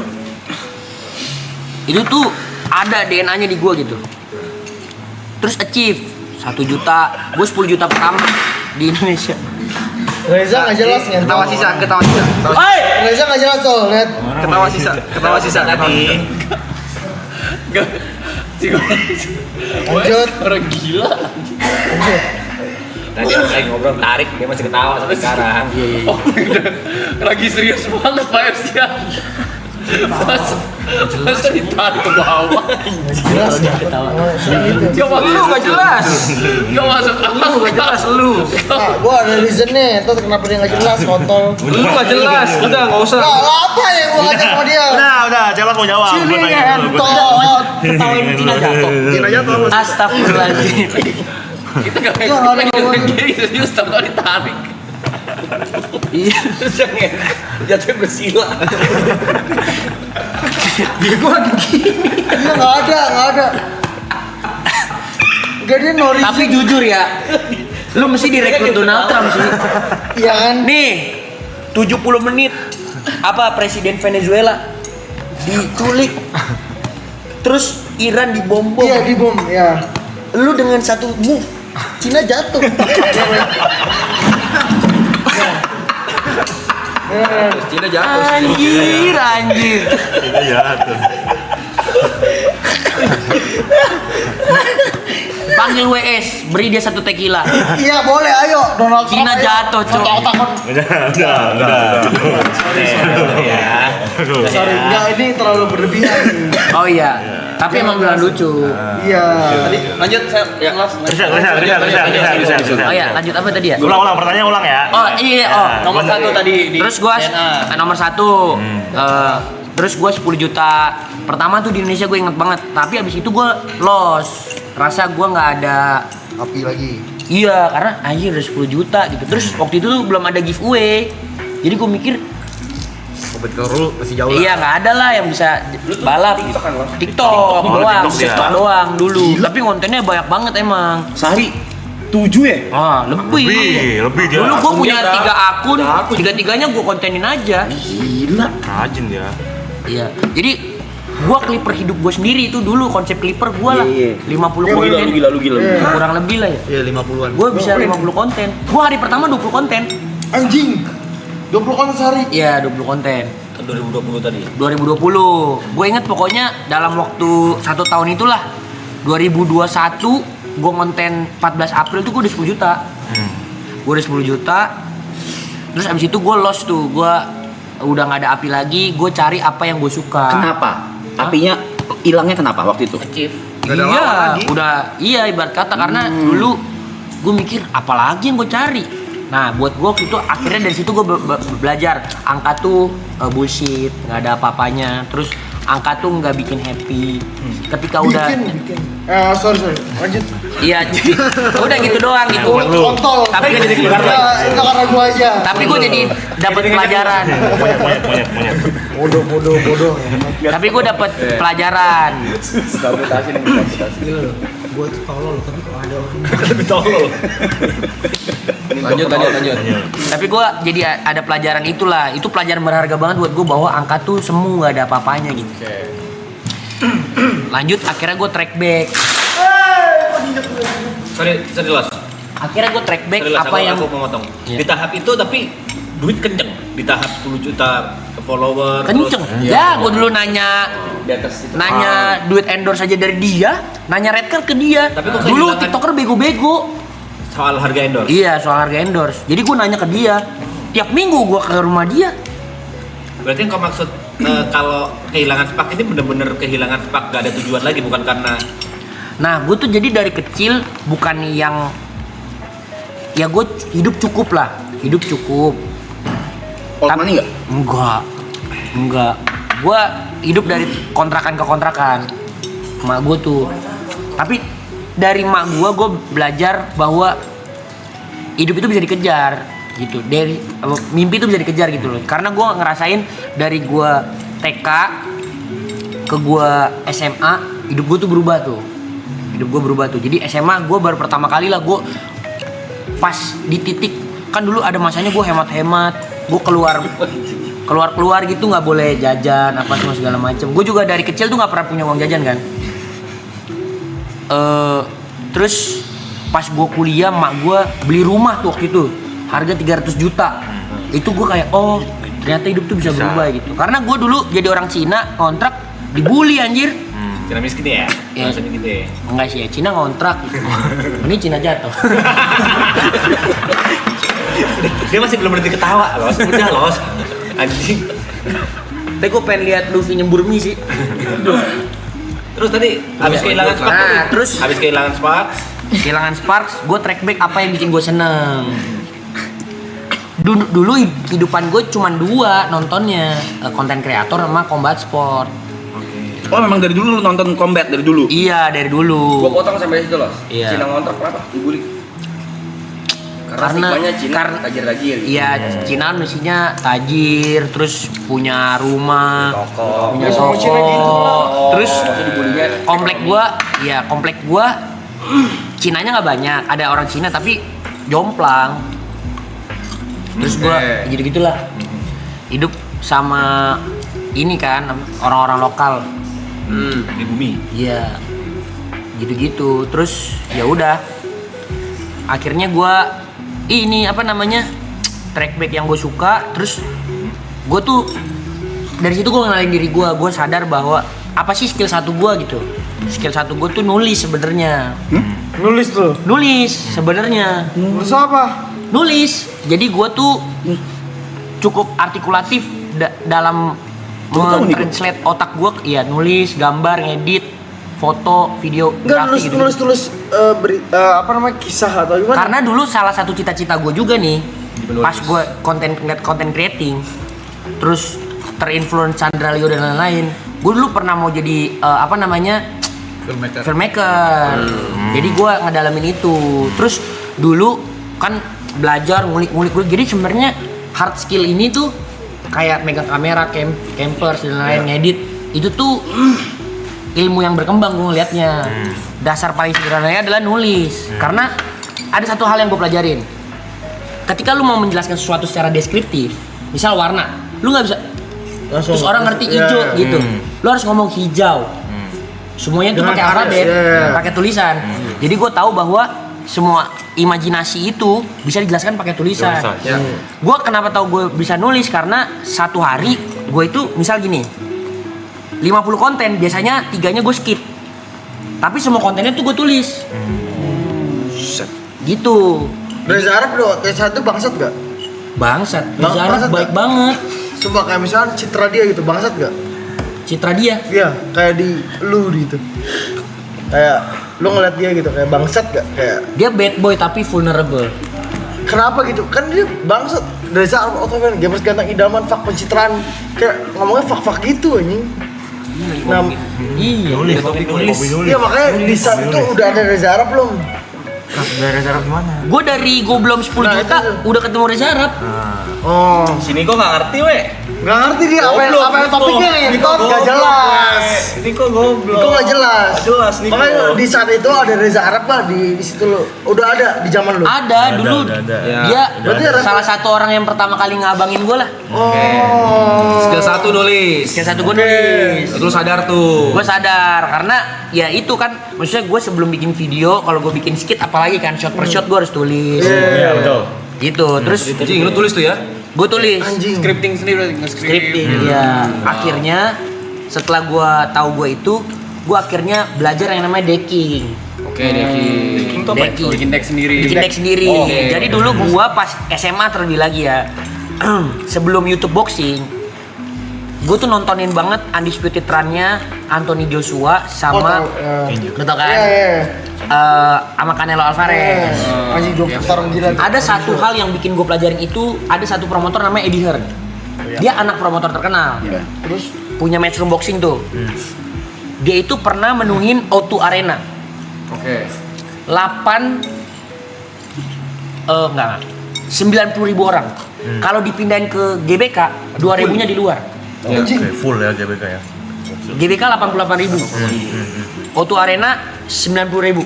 Itu tuh ada DNA-nya di gua gitu. Terus achieve 1 juta, gue 10 juta pertama di Indonesia. Reza nggak jelas nih. Ketawa sisa. Reza nggak jelas tuh, lihat. Ketawa sisa tadi. Lanjut. Orang gila. Lanjut. Tadi lagi ngobrol tarik, dia masih ketawa sampai sekarang. Oh, lagi serius banget Pak Ersia. Masa ditarik ke bawah. Jelas ya. Gak masuk. Lu gak jelas. Gak masuk. Lu gak jelas lu. Nah, gua ada reason nih. Tuh kenapa dia nggak jelas kontol. Lu gak jelas, udah gak usah. Nah, apa yang gua ngajak sama dia? Udah, Celas mau jawab. Sini Gua tanya ya, dulu, gua Entot. Ketawain Cina jatuh. Cina jatuh. Astagfirullahaladzim. Kita gak kayak gini serius tapi ditarik. Iya. Terus yang jatuhnya bersila. Dia gua lagi gini. Dia nggak ada. Gak dia no reason. Tapi jujur ya, lu mesti direkrut Donald Trump sih. Iya kan? Nih, 70 menit Presiden Venezuela diculik. Terus Iran dibom-bom. Iya di bom, ya. Lu dengan satu move Cina jatuh. Cina jatuh. Anjir. Cina jatuh. Panggil WS, beri dia 1 tequila. Iya boleh, ayo. Donald Trump. Cina ayo. jatuh, Cok. Otak-otak. Udah. Sorry, enggak, ini terlalu berlebihan. Oh iya. Tapi emang beneran lucu. Iya. Lanjut saya yang last. Bisa. Oh iya, lanjut apa tadi ya? Ulang, pertanyaan ulang ya. Oh iya, Nomor 1 tadi di Terus gua DNA. nomor 1. Terus gua 10 juta. Pertama tuh di Indonesia gue inget banget. Tapi abis itu gua lost. Rasa gua nggak ada Api lagi. Iya, karena anjir udah 10 juta gitu. Terus waktu itu tuh belum ada giveaway. Jadi gue mikir Betul lu masih jauh. iya nggak ada lah yang bisa balap TikTok doang dulu. Tapi kontennya banyak banget emang. Sehari 7 ya? Lebih dia. Dulu gue punya 3 akun, 3-3-nya gue kontenin aja. Gila. Rajin dia. Iya. Jadi gue clipper hidup gue sendiri itu dulu konsep clipper gue lah. 50 konten. Lu gila. Kurang lebih lah ya. Iya 50-an. Gue bisa 50 konten. Gue hari pertama 20 konten. Anjing. 20 konten sehari. Iya 20 konten. 2020 tadi. 2020. Gue inget pokoknya dalam waktu 1 tahun itulah 2021 gue konten 14 April tuh gue udah 10 juta. Gue udah 10 juta. Terus abis itu gue lost tuh. Gue udah gak ada api lagi. Gue cari apa yang gue suka. Kenapa? Apinya hilangnya kenapa waktu itu? Iya ibarat kata karena dulu gue mikir apalagi yang gue cari. Nah buat gue waktu itu akhirnya dari situ gue belajar angka tuh bullshit, nggak ada apa-apanya. Terus angka tuh nggak bikin happy. Ketika udah Bikin. Sorry. Lanjut. iya udah gitu doang gitu. Kontol. Tapi gue jadi itu karena gua aja. tapi gue jadi dapat pelajaran. Monyet. Bodoh. Tapi gue dapat pelajaran. Gua tuh tolol tapi kok ada orang. Lanjut. Tapi gue jadi ada pelajaran itulah. Itu pelajaran berharga banget buat gue bahwa angka tuh semu nggak ada apa-apanya gitu. Lanjut akhirnya gue track back. Sorry, jelas. Akhirnya gue track back apa yang aku mau motong. Iya. Di tahap itu tapi duit kenceng. Di tahap 10 juta follower kenceng. Ya, gue dulu nanya di atas itu. duit endorse aja dari dia, nanya red card ke dia. Tapi kok Dulu kehilangan- TikToker bego-bego. Soal harga endorse. Iya, soal harga endorse. Jadi gue nanya ke dia, tiap minggu gue ke rumah dia. Berarti yang kau maksud kalau kehilangan spark ini bener-bener kehilangan spark, gak ada tujuan lagi, bukan karena. Nah, gue tuh jadi dari kecil bukan yang ya gue hidup cukup lah, hidup cukup. Old money nggak? Enggak. Gue hidup dari kontrakan ke kontrakan. Mak gue tuh. Tapi dari mak gue belajar bahwa hidup itu bisa dikejar gitu. Dari mimpi itu bisa dikejar gitu loh. Karena gue ngerasain dari gue TK ke gue SMA, hidup gue tuh berubah tuh. Jadi SMA gue baru pertama kali lah gue pas di titik, kan dulu ada masanya gue hemat-hemat, gue keluar gitu, nggak boleh jajan apa semua segala macem. Gue juga dari kecil tuh nggak pernah punya uang jajan kan. Terus pas gue kuliah mak gue beli rumah tuh waktu itu harga 300 juta. Itu gue kayak oh ternyata hidup tuh bisa berubah gitu. Karena gue dulu jadi orang Cina kontrak dibully anjir. Cina miskin ya? Ya. Bahasanya gitu ya? Enggak sih ya, Cina ngontrak. Ini Cina jatuh. Dia masih belum berhenti ketawa, Los. Udah, Los. Anjing. Tapi gue pengen lihat Luffy nyembur mie sih. Terus tadi habis kehilangan spark. Nah, terus habis kehilangan Sparks, gue track back apa yang bikin gue seneng. Dulu kehidupan gue cuma dua nontonnya, konten kreator sama combat sport. Oh memang dari dulu lu nonton combat dari dulu? Iya dari dulu. Gua potong sampai situ loh. Iya. Cina ngontrak kenapa? Dibully. Karena Cina tajir-tajir. Iya, Cina misinya tajir, terus punya rumah, punya toko. Terus komplek gua Cinanya nggak banyak, ada orang Cina tapi jomplang. Terus gua gitu-gitulah. Hidup sama ini kan orang-orang lokal. di bumi. Iya. Gitu-gitu. Terus ya udah. Akhirnya gua ini apa namanya? Track back yang gue suka, terus gue tuh dari situ gue ngenalin diri gue sadar bahwa apa sih skill satu gue gitu. Skill satu gue tuh nulis sebenarnya. Nulis sebenarnya. Nulis apa? Nulis. Jadi gue tuh cukup artikulatif dalam mentranslate otak gue. Iya, nulis, gambar, ngedit, foto, video, grafis gitu. Nulis apa namanya kisah atau gimana? Karena dulu salah satu cita-cita gue juga nih, pas gue content creating, terus terinfluence Chandra Leo dan lain-lain. Gue dulu pernah mau jadi filmmaker. Jadi gue ngedalamin itu. Terus dulu kan belajar ngulik-ngulik gue. Jadi sebenarnya hard skill ini tuh kayak megang kamera, campers dan lain-lain, ngedit. Itu tuh ilmu yang berkembang gue ngeliatnya. Dasar paling sederhananya adalah nulis. Karena ada satu hal yang gue pelajarin. Ketika lu mau menjelaskan sesuatu secara deskriptif, misal warna, lu nggak bisa langsung, terus orang ngerti hijau gitu. Lu harus ngomong hijau. Semuanya tuh pakai alfabet, pakai tulisan. Jadi gue tahu bahwa semua imajinasi itu bisa dijelaskan pakai tulisan. Gue kenapa tahu gue bisa nulis karena satu hari gue itu misal gini, 50 konten biasanya 3-nya gue skip. Tapi semua kontennya tuh gue tulis. Gitu. Reza Arab lo T1 bangsat gak? Bangsat. Reza Arab baik banget. Coba kayak misalnya citra dia gitu, bangsat gak? Citra dia? Iya, kayak di lu gitu. Kayak lu ngeliat dia gitu, kayak bangsat gak? Kayak dia bad boy tapi vulnerable. Kenapa gitu? Kan dia bangsat. Reza Arab Otoven, gamers ganteng idaman, fak pencitraan. Kayak ngomongnya fak-fak gitu anjing. Nah, iya, nulis. iya makanya di saat itu udah ada Reza Arab belum? Dari Reza Arab gimana? Gue dari gue belum 10 juta udah ketemu Reza Arab. Oh, Sini kok nggak ngerti weh. nggak ngerti dia apa yang topiknya ngentot gak jelas. Ini kok goblok. Itu nggak jelas. Jelas nih. Makanya di saat itu ada Reza Arab lah di situ lo. Udah ada di zaman lu. Ada dulu. ada. Dia Berarti salah satu orang yang pertama kali ngabangin gue lah. Oh. Skill 1 nulis. Skill satu gue nulis. Lu sadar tuh. Gue sadar karena ya itu kan maksudnya gue sebelum bikin video kalau gue bikin skit apalagi kan shot per shot gue harus tulis. Iya, betul. Gitu. Terus Anjing, lu tulis tuh ya? gue tulis. Anjing. Scripting sendiri nge-script. Scripting ya. Akhirnya setelah gue tahu gue itu, gue akhirnya belajar yang namanya decking. Oke, decking. backing tuh apa? Backing. Bikin deck sendiri. Bikin deck sendiri. Oh, oke. Jadi dulu gua pas SMA terlebih lagi ya. Sebelum YouTube boxing, gue tuh nontonin banget Undisputed Run-nya Anthony Joshua sama lu tau kan? Sama Canelo Alvarez. Masih 2 tarung gila. Ada satu hal yang bikin gue pelajarin itu, ada satu promotor namanya Eddie Hearn. Dia anak promotor terkenal. Terus Punya Matchroom Boxing tuh. Dia itu pernah menuhin O2 Arena. Oke. 90.000 orang. Kalau dipindahin ke GBK, 2.000-nya di luar. Oke, full ya GBK ya. GBK 88.000. O2 Arena 90.000.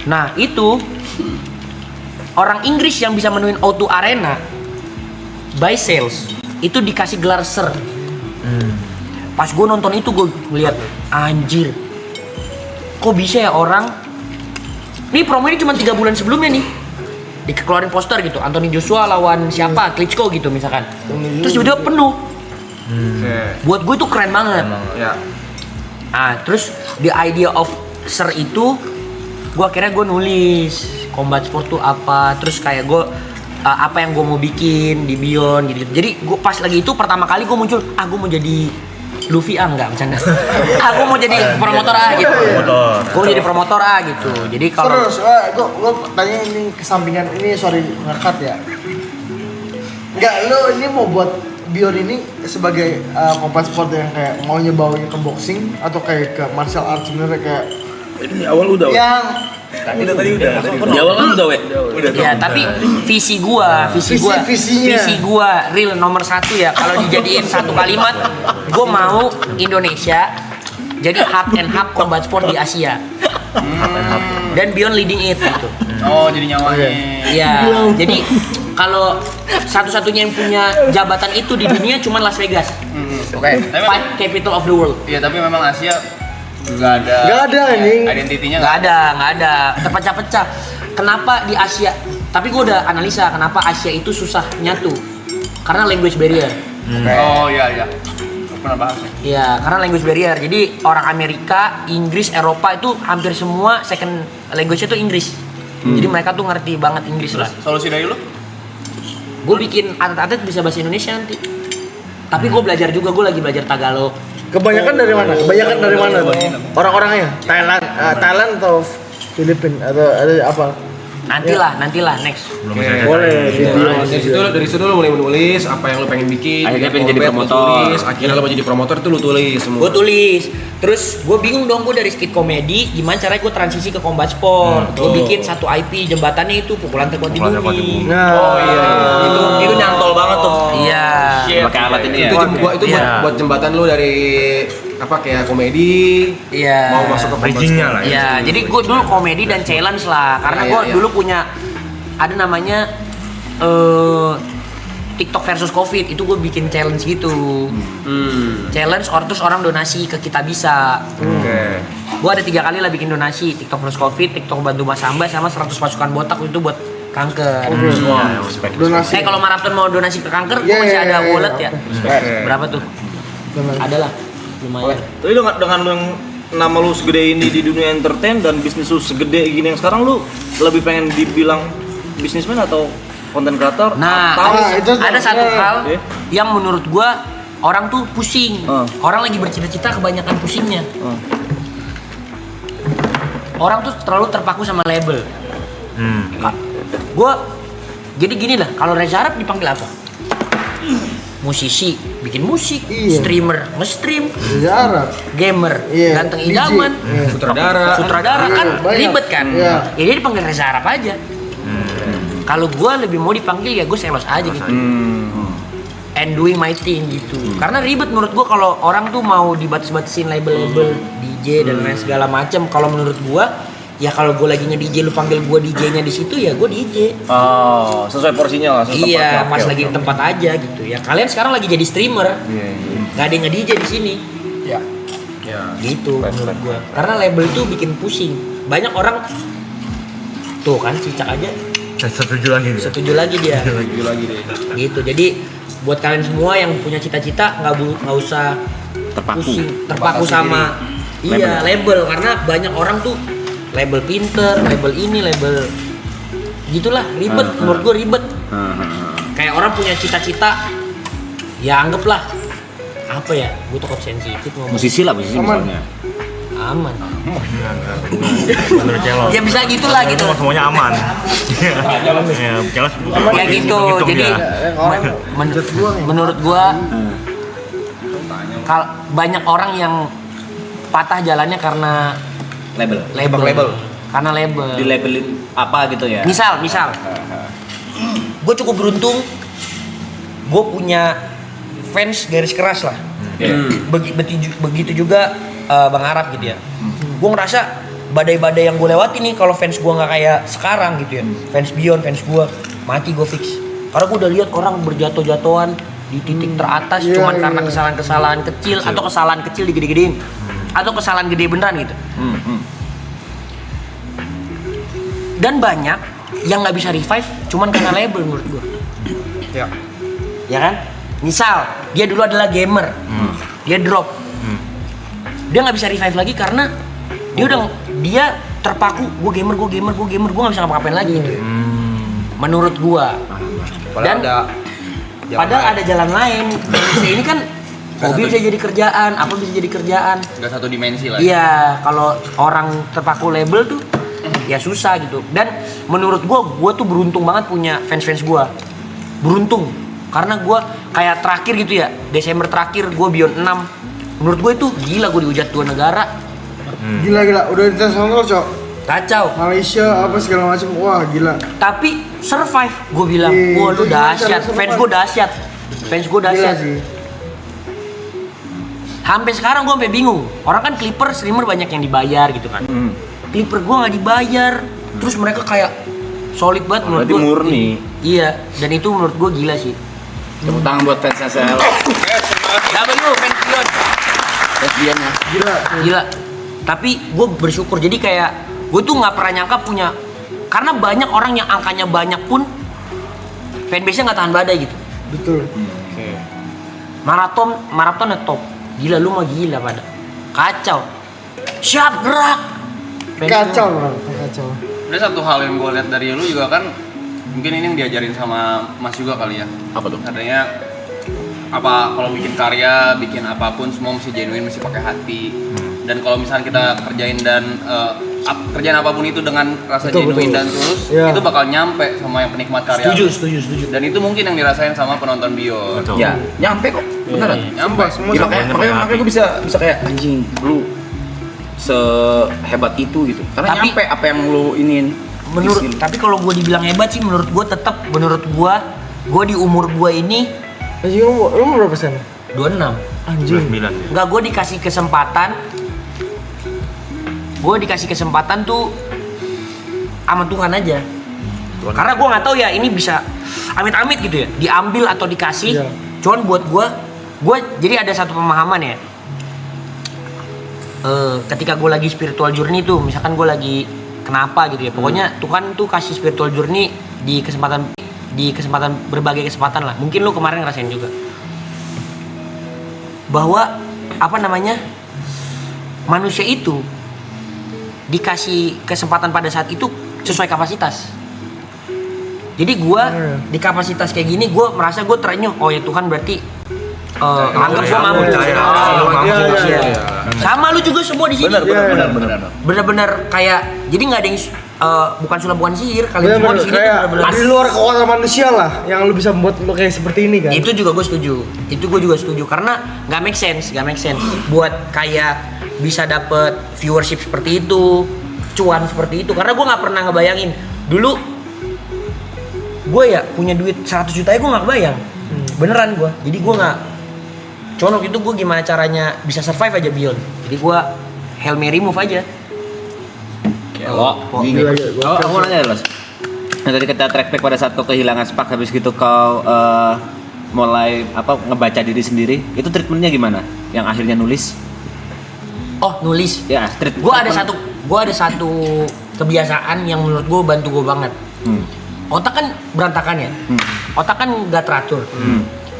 Nah, itu orang Inggris yang bisa menuhin O2 Arena by sales itu dikasih gelar Sir. Pas gue nonton itu gue ngeliat, anjir, kok bisa ya orang, nih promo ini cuma 3 bulan sebelumnya nih dikeluarin poster gitu, Anthony Joshua lawan siapa, Klitschko gitu misalkan, terus tiba-tiba penuh. Buat gue itu keren banget. Ya. Terus the idea of Sir itu, gue akhirnya gue nulis combat sport tuh apa, terus kayak gue apa yang gue mau bikin di Beyond gitu. Jadi gue pas lagi itu pertama kali gue muncul, gue mau jadi Luffy enggak bercanda. Gue mau jadi promotor gitu. Gue mau jadi promotor gitu. Jadi kalau terus gue tanya ini kesampingan ini, sorry ngekat ya. Enggak, lo ini mau buat Beyond ini sebagai combat sport yang kayak mau nyebawanya ke boxing atau kayak ke martial arts sebenarnya kayak Ini awal udah. yang Tadi udah. Di awal kan udah, ya, tapi visi gua real nomor 1 ya. Kalau dijadiin satu kalimat, gua mau Indonesia jadi hub and hub combat sport di Asia. Dan Beyond leading it gitu. Oh, jadi nyawanya. Iya, jadi kalau satu-satunya yang punya jabatan itu di dunia cuma Las Vegas. Oke. Fight capital of the world. Iya, tapi memang Asia nggak ada anjing. identitinya Nggak ada, terpecah-pecah. Kenapa di Asia? Tapi gue udah analisa kenapa Asia itu susah nyatu. Karena language barrier. Oh iya Aku pernah bahas ya. Iya, karena language barrier. Jadi orang Amerika, Inggris, Eropa itu hampir semua second language itu Inggris. Jadi mereka tuh ngerti banget Inggris lah. Solusi dari lu? Gue bikin atlet-atlet bisa bahasa Indonesia nanti. Tapi gue belajar juga, gue lagi belajar Tagalog. kebanyakan dari mana? Kebanyakan dari mana tuh? Orang-orangnya? Thailand atau Filipina atau ada apa? Nantilah next. Boleh. Dari situ lo mulai menulis apa yang lo pengen bikin. Akhirnya pengen jadi Lo promotor. tulis, akhirnya lo mau jadi promotor tuh lo tulis semua. Gue tulis, terus gue bingung dong, gue dari skit komedi gimana caranya gue transisi ke combat sport. Gue bikin satu IP jembatannya itu pukulan taekwondo bumi. Nah, Itu nyantol banget tuh. Iya. Pakai alat ini ya. Itu buat jembatan lo dari apa kayak komedi. Iya. Mau masuk ke combat Bridging-nya sport. lah ya. Iya, jadi gue dulu komedi dan challenge lah, karena gue dulu punya ada namanya TikTok versus COVID, itu gue bikin challenge gitu. Challenge terus orang donasi ke Kita Bisa. Gue ada 3 kali lah bikin donasi, TikTok versus COVID, TikTok bantu Mas Hamba, sama 100 pasukan botak itu buat kanker. donasi. Kalau maraton mau donasi ke kanker, gue masih ada wallet ya. Berapa tuh? Ada lah, lumayan. Tapi dengan lu yang nama lu segede ini di dunia entertain dan bisnis lu segede gini yang sekarang, lu lebih pengen dibilang bisnismen atau konten kreator? Nah, atau ada satu hal yang menurut gua orang tuh pusing. Orang lagi bercita-cita kebanyakan pusingnya. Orang tuh terlalu terpaku sama label. Gua jadi gini lah, kalau Reza Arab dipanggil apa? Musisi, bikin musik, streamer, nge-stream, gamer, ganteng idaman, sutradara kan ribet kan? Ya dia dipanggil Reza Arab aja. Kalau gue lebih mau dipanggil ya gue sales aja gitu. And doing my thing gitu. Karena ribet menurut gue kalau orang tuh mau dibatas-batasin label-label DJ dan lain segala macam. Kalau menurut gue ya kalau gue lagi nge-DJ lu panggil gue DJ-nya di situ ya gue DJ. Oh, sesuai porsinya lah. Iya, pas lagi di tempat aja gitu. Ya kalian sekarang lagi jadi streamer. Gak ada yang nge-DJ di sini. Ya. Gitu menurut gue. Karena label tuh bikin pusing. Banyak orang tuh kan Cicak aja setuju lagi dia. Gitu. Jadi buat kalian semua yang punya cita-cita nggak usah terpaku sama label. Karena banyak orang tuh label pinter, label ini, label gitulah ribet. Menurut gue ribet. Kayak orang punya cita-cita, ya anggaplah apa ya? Gue takut sensitif ngomong. Musisi misalnya. Aman. Menurut Celo. Ya bisa gitulah gitu. Semuanya aman. Ya, Celo Ya gitu. Jadi menurut gua banyak orang yang patah jalannya karena label. Karena label. Di labelin apa gitu ya? Misal, gue cukup beruntung, gue punya fans garis keras lah. Begitu juga Bang Arab gitu ya. Gue ngerasa badai-badai yang gue lewati nih kalau fans gue nggak kayak sekarang gitu ya. Fans Beyond, fans gue mati gue fix. Karena gue udah lihat orang berjatuh-jatuhan di titik teratas cuman karena kesalahan-kesalahan kecil atau kesalahan kecil digede-gedein atau kesalahan gede beneran gitu. Dan banyak yang nggak bisa revive cuman karena label menurut gue. Ya kan? Misal dia dulu adalah gamer, dia drop, dia nggak bisa revive lagi karena dia terpaku. Gue gamer, gue nggak bisa ngapa-ngapain lagi gitu. Menurut gue. Dan padahal ada jalan lain. Manusia ini kan hobi bisa jadi kerjaan, apa bisa jadi kerjaan. Nggak satu dimensi lah. Iya, kalau orang terpaku label tuh ya susah gitu. Dan menurut gue tuh beruntung banget punya fans-fans gue. Beruntung. Karena gue kayak terakhir gitu ya, Desember terakhir gue Beyond 6. Menurut gue itu gila, gue dihujat 2 negara. Gila, udah internasional cok. Kacau. Malaysia apa segala macam, wah gila. Tapi survive, gue bilang, wah lu dahsyat, fans gue dahsyat. Sampai sekarang gue sampai bingung. Orang kan Clipper streamer banyak yang dibayar gitu kan. Clipper gue nggak dibayar. Terus mereka kayak solid banget menurut gue. Murni. Iya, dan itu menurut gue gila sih. Tepuk tangan buat fans SL. W fans Beyond. Fans Beyond ya. Gila. Tapi gue bersyukur. Jadi kayak gue tuh nggak pernah nyangka punya. Karena banyak orang yang angkanya banyak pun fanbase-nya nggak tahan badai gitu. Betul. Maratonnya top. Gila, lu mah gila pada. Kacau. Siap gerak. Kacau. Ada satu hal yang gue lihat dari lu juga kan, mungkin ini yang diajarin sama Mas juga kali ya. Apa tuh? Adanya apa kalau bikin karya, bikin apapun semua mesti genuine, mesti pakai hati. Dan kalau misalnya kita kerjain kerjaan apapun itu dengan rasa genuine dan tulus, itu bakal nyampe sama yang penikmat karya. Setuju. Dan itu mungkin yang dirasain sama penonton Beyond. Ya, nyampe kok. Beneran. Nyampe. Gila, makanya gue bisa kayak anjing lu sehebat itu gitu. Karena Tapi- nyampe apa yang lu iniin. Tapi kalau gue dibilang hebat sih, menurut gue gue di umur gue ini Anjing lu berapa persen? 26. Anjing. 9. Enggak, gue dikasih kesempatan tuh sama Tuhan aja. Karena gue nggak tahu ya ini bisa amit-amit gitu ya, diambil atau dikasih. Iya. Cuman buat gue jadi ada satu pemahaman ya. Ketika gue lagi spiritual journey tuh, misalkan gue lagi kenapa gitu ya, pokoknya Tuhan tuh kasih spiritual journey di kesempatan berbagai kesempatan lah. Mungkin lu kemarin ngerasain juga bahwa manusia itu dikasih kesempatan pada saat itu sesuai kapasitas. Jadi gue di kapasitas kayak gini, gue merasa gue terenyuh. Oh ya Tuhan berarti anggap gue mampu. Sama lu juga semua di sini. Bener-bener kayak jadi nggak ada yang bukan sulap bukan sihir. Kalian semua di sini tuh bener-bener di luar kekuatan manusia lah yang lu bisa membuat lu kayak seperti ini kan. Itu juga gue setuju karena nggak make sense buat kayak bisa dapet viewership seperti itu, cuan seperti itu. Karena gue nggak pernah ngebayangin dulu gue ya punya duit 100 juta gue nggak kebayang. Beneran gue. Jadi gue nggak. Cuman waktu itu gue gimana caranya bisa survive aja Beyond. Jadi gue Hail Mary move aja. Aku mau nanya Los. Nah tadi kita track back pada saat kau kehilangan Spark, habis gitu kau mulai ngebaca diri sendiri. Itu treatmentnya gimana? Yang akhirnya nulis? Oh nulis. Ya, Gue ada satu kebiasaan yang menurut gue bantu gue banget. Otak kan berantakan ya. Otak kan gak teratur.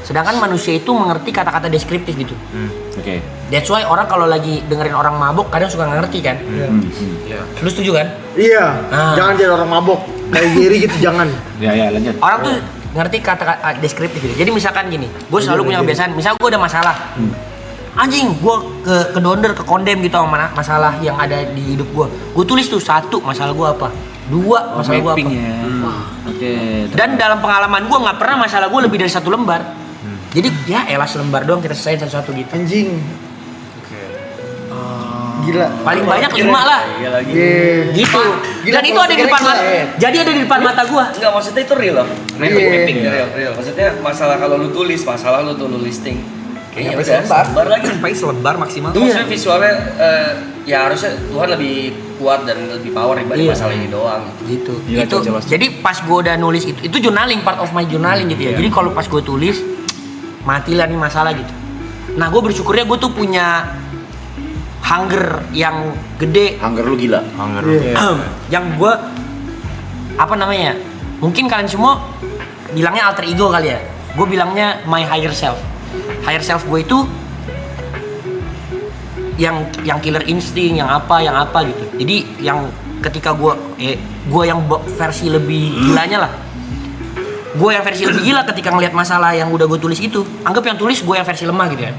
Sedangkan manusia itu mengerti kata-kata deskriptif gitu. Oke. That's why orang kalau lagi dengerin orang mabok kadang suka nggak ngerti kan. Lu setuju kan? Iya, jangan jadi orang mabok. Kayak Giri gitu jangan. Ya lanjut. Orang tuh ngerti kata-kata deskriptif gitu. Jadi misalkan gini, gue selalu punya kebiasaan, misal gue ada masalah. Anjing, gue ke donder, ke kondem gitu sama masalah yang ada di hidup gue. Gue tulis tuh 1 masalah gue apa, 2 masalah gue apa. Ya. Oke. Dan dalam pengalaman gue nggak pernah masalah gue lebih dari 1 lembar. Jadi ya elah selembar doang kita selesaiin satu-satu gitu. Anjing. Gila. Paling banyak 5 lah. Gitu. Gila, Dan itu ada di depan mata. Jadi ada di depan mata gue. Enggak, maksudnya itu real loh. Mapping real. Maksudnya masalah kalau lu tulis, masalah lu tuh lu listing. Kayaknya selembar lagi sampai selembar maksimal. Maksudnya visualnya ya harusnya Tuhan lebih kuat dan lebih power dibanding masalah ini doang. Gitu. Itu. Jadi pas gue udah nulis itu journaling, part of my journaling gitu ya. Jadi kalau pas gue tulis matilah nih masalah gitu. Nah gue bersyukurnya gue tuh punya hunger yang gede. Hunger lu gila. Yang gue apa namanya? Mungkin kalian semua bilangnya alter ego kali ya. Gue bilangnya my higher self. Higher self gue itu yang killer instinct, yang apa gitu. Jadi yang ketika gue yang versi lebih gilanya lah. Gue yang versi lebih gila ketika ngelihat masalah yang udah gue tulis itu. Anggap yang tulis gue yang versi lemah gitu ya.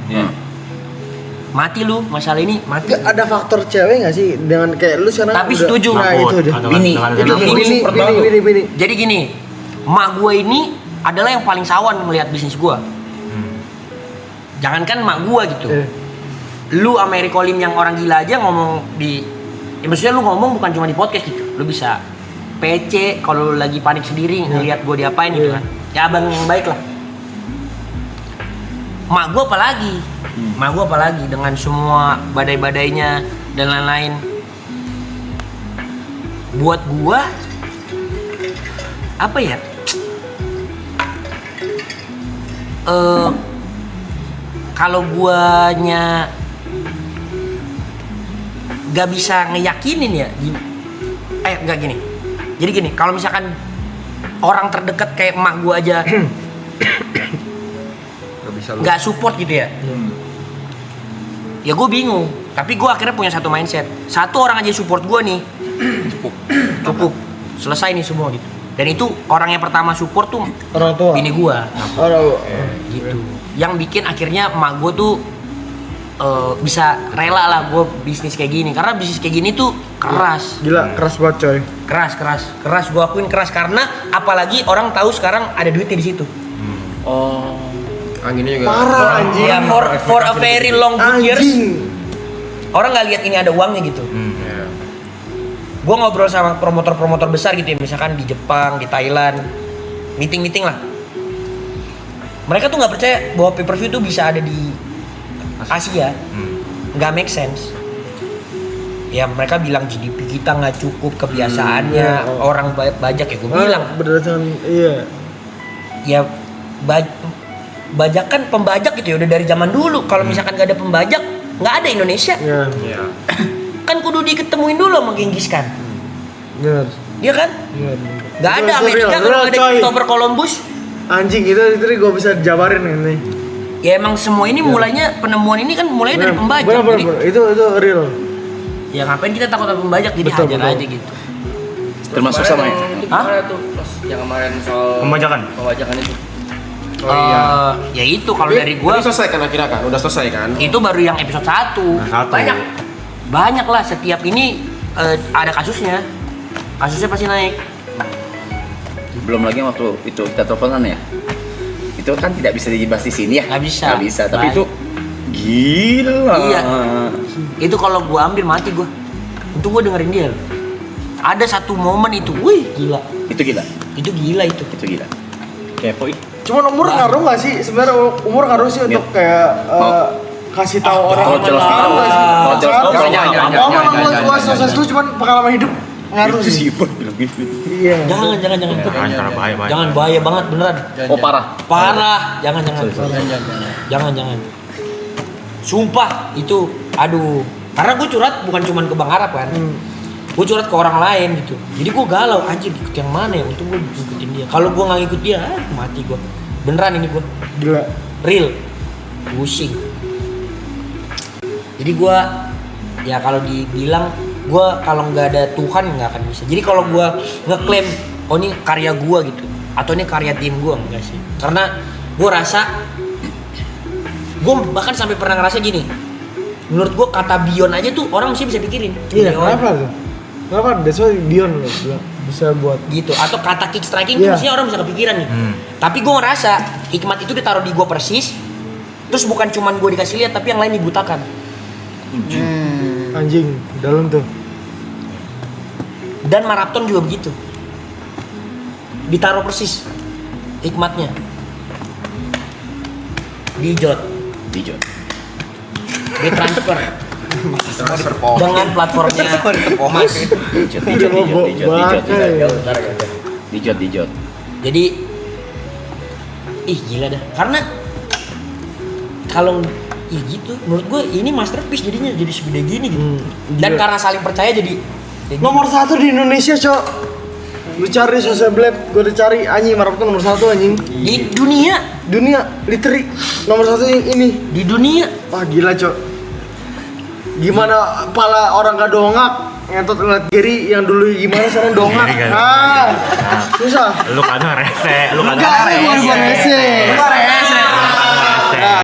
Mati lu masalah ini, mati. Ada faktor cewek nggak sih dengan kayak lu sekarang? Tapi setuju. Nah itu deh. Bini. Jadi gini, mak gue ini adalah yang paling sawan melihat bisnis gue. Jangankan mak gue gitu. Lu sama Eric Olim yang orang gila aja ngomong ya maksudnya lu ngomong bukan cuma di podcast gitu. Lu bisa PC kalau lu lagi panik sendiri ngelihat gue diapain gitu kan. Ya abang yang baik lah. Mak gue apalagi? Mak gue apalagi dengan semua badai-badainya dan lain-lain. Buat gue apa ya? Kalau guanya gak bisa ngeyakinin ya, nggak gini. Jadi gini, kalau misalkan orang terdekat kayak emak gua aja nggak support gitu ya, ya gue bingung. Tapi gue akhirnya punya satu mindset, satu orang aja support gue nih, cukup, selesai nih semua gitu. Dan itu orang yang pertama support tuh orang tua, bini gue, gitu. Yang bikin akhirnya emak gue tuh bisa rela lah gue bisnis kayak gini, karena bisnis kayak gini tuh keras. Gila, keras banget coy. Keras gue akuin keras, karena apalagi orang tahu sekarang ada duitnya di situ. Anginnya juga parah anjing. Ya for a very long good years. Orang nggak lihat ini ada uangnya gitu. Gue ngobrol sama promotor-promotor besar gitu ya, misalkan di Jepang, di Thailand, meeting lah. Mereka tuh nggak percaya bahwa pay-per-view tuh bisa ada di Asia. Nggak make sense. Ya mereka bilang GDP kita nggak cukup, kebiasaannya orang bajak ya. Gue bilang. Berdasarkan iya. Ya bajakan pembajak gitu ya udah dari zaman dulu. Kalau misalkan nggak ada pembajak, nggak ada Indonesia. Kan kudu diketemuin dulu sama Genghis Khan. Iya kan? Nggak ada Amerika kalau nggak ada Christopher Columbus. Anjing itu gue bisa jabarin ini. Ya emang semua ini mulainya, penemuan ini kan mulai dari pembajak. Bener. Itu real. Ya ngapain kita takut sama pembajak, jadi hajar aja gitu. Termasuk sama ya? Gimana tuh yang kemarin soal Pembajakan itu? Ya itu kalau dari gua udah selesai kan akhirnya kan? Udah selesai kan? itu baru yang episode 1. Banyak lah, setiap ini ada kasusnya pasti naik. Belum lagi waktu itu kita teleponan ya. Itu kan tidak bisa dibahas di sini ya? Nggak bisa. Tapi itu gila. Iya. Itu kalau gua ambil mati gua. Untung gua dengerin dia. Ada satu momen itu, wih gila. Itu gila. Itu gila. Kepo. Cuman umur ngaruh nggak sih? Sebenarnya umur ngaruh sih untuk kayak kasih tahu orang. Gua sukses lu cuman pengalaman hidup ngaruh sih. Iya. Jangan bahaya. Jangan bahaya banget beneran. Oh parah. Jangan. Sumpah itu, aduh. Karena gue curhat bukan cuma ke Bang Arab kan. Gue curhat ke orang lain gitu. Jadi gue galau, anjir ikut yang mana ya? Untung gue ngikutin dia. Kalau gue nggak ngikut dia, mati gue. Beneran ini gue. Gila. Real. Pusing. Jadi gue ya kalau dibilang gue kalau nggak ada Tuhan nggak akan bisa. Jadi kalau gue ngeklaim oh ini karya gue gitu atau ini karya tim gue enggak sih. Karena gue rasa gue bahkan sampai pernah ngerasa gini. Menurut gue kata Beyond aja tuh orang mesti bisa pikirin. Iya, kenapa tuh? Kenapa? That's why Beyond loh bisa buat gitu. Atau kata kick striking tuh mestinya orang bisa kepikiran nih. Tapi gue ngerasa hikmat itu ditaruh di gue persis. Terus bukan cuman gue dikasih lihat tapi yang lain dibutakan. Anjing, dalam tuh. Dan maraton juga begitu. Ditaruh persis hikmatnya. Dijot. Ditransfer dengan platformnya Mas. Dijot. Jadi gila dah. Karena kalau gitu menurut gue ini masterpiece jadinya jadi segede gini gitu. Dan karena saling percaya jadi nomor 1 di Indonesia, Cok. Lu cari Social Blade, gue udah cari anjing maraton nomor 1 anjing. Di dunia literally nomor 1 ini di dunia. Wah gila, Cok. Gimana pala orang gak dongak ngentot ngeliat Gary yang dulu gimana sekarang dongak. Susah. Lu kadang rese, Enggak, rese.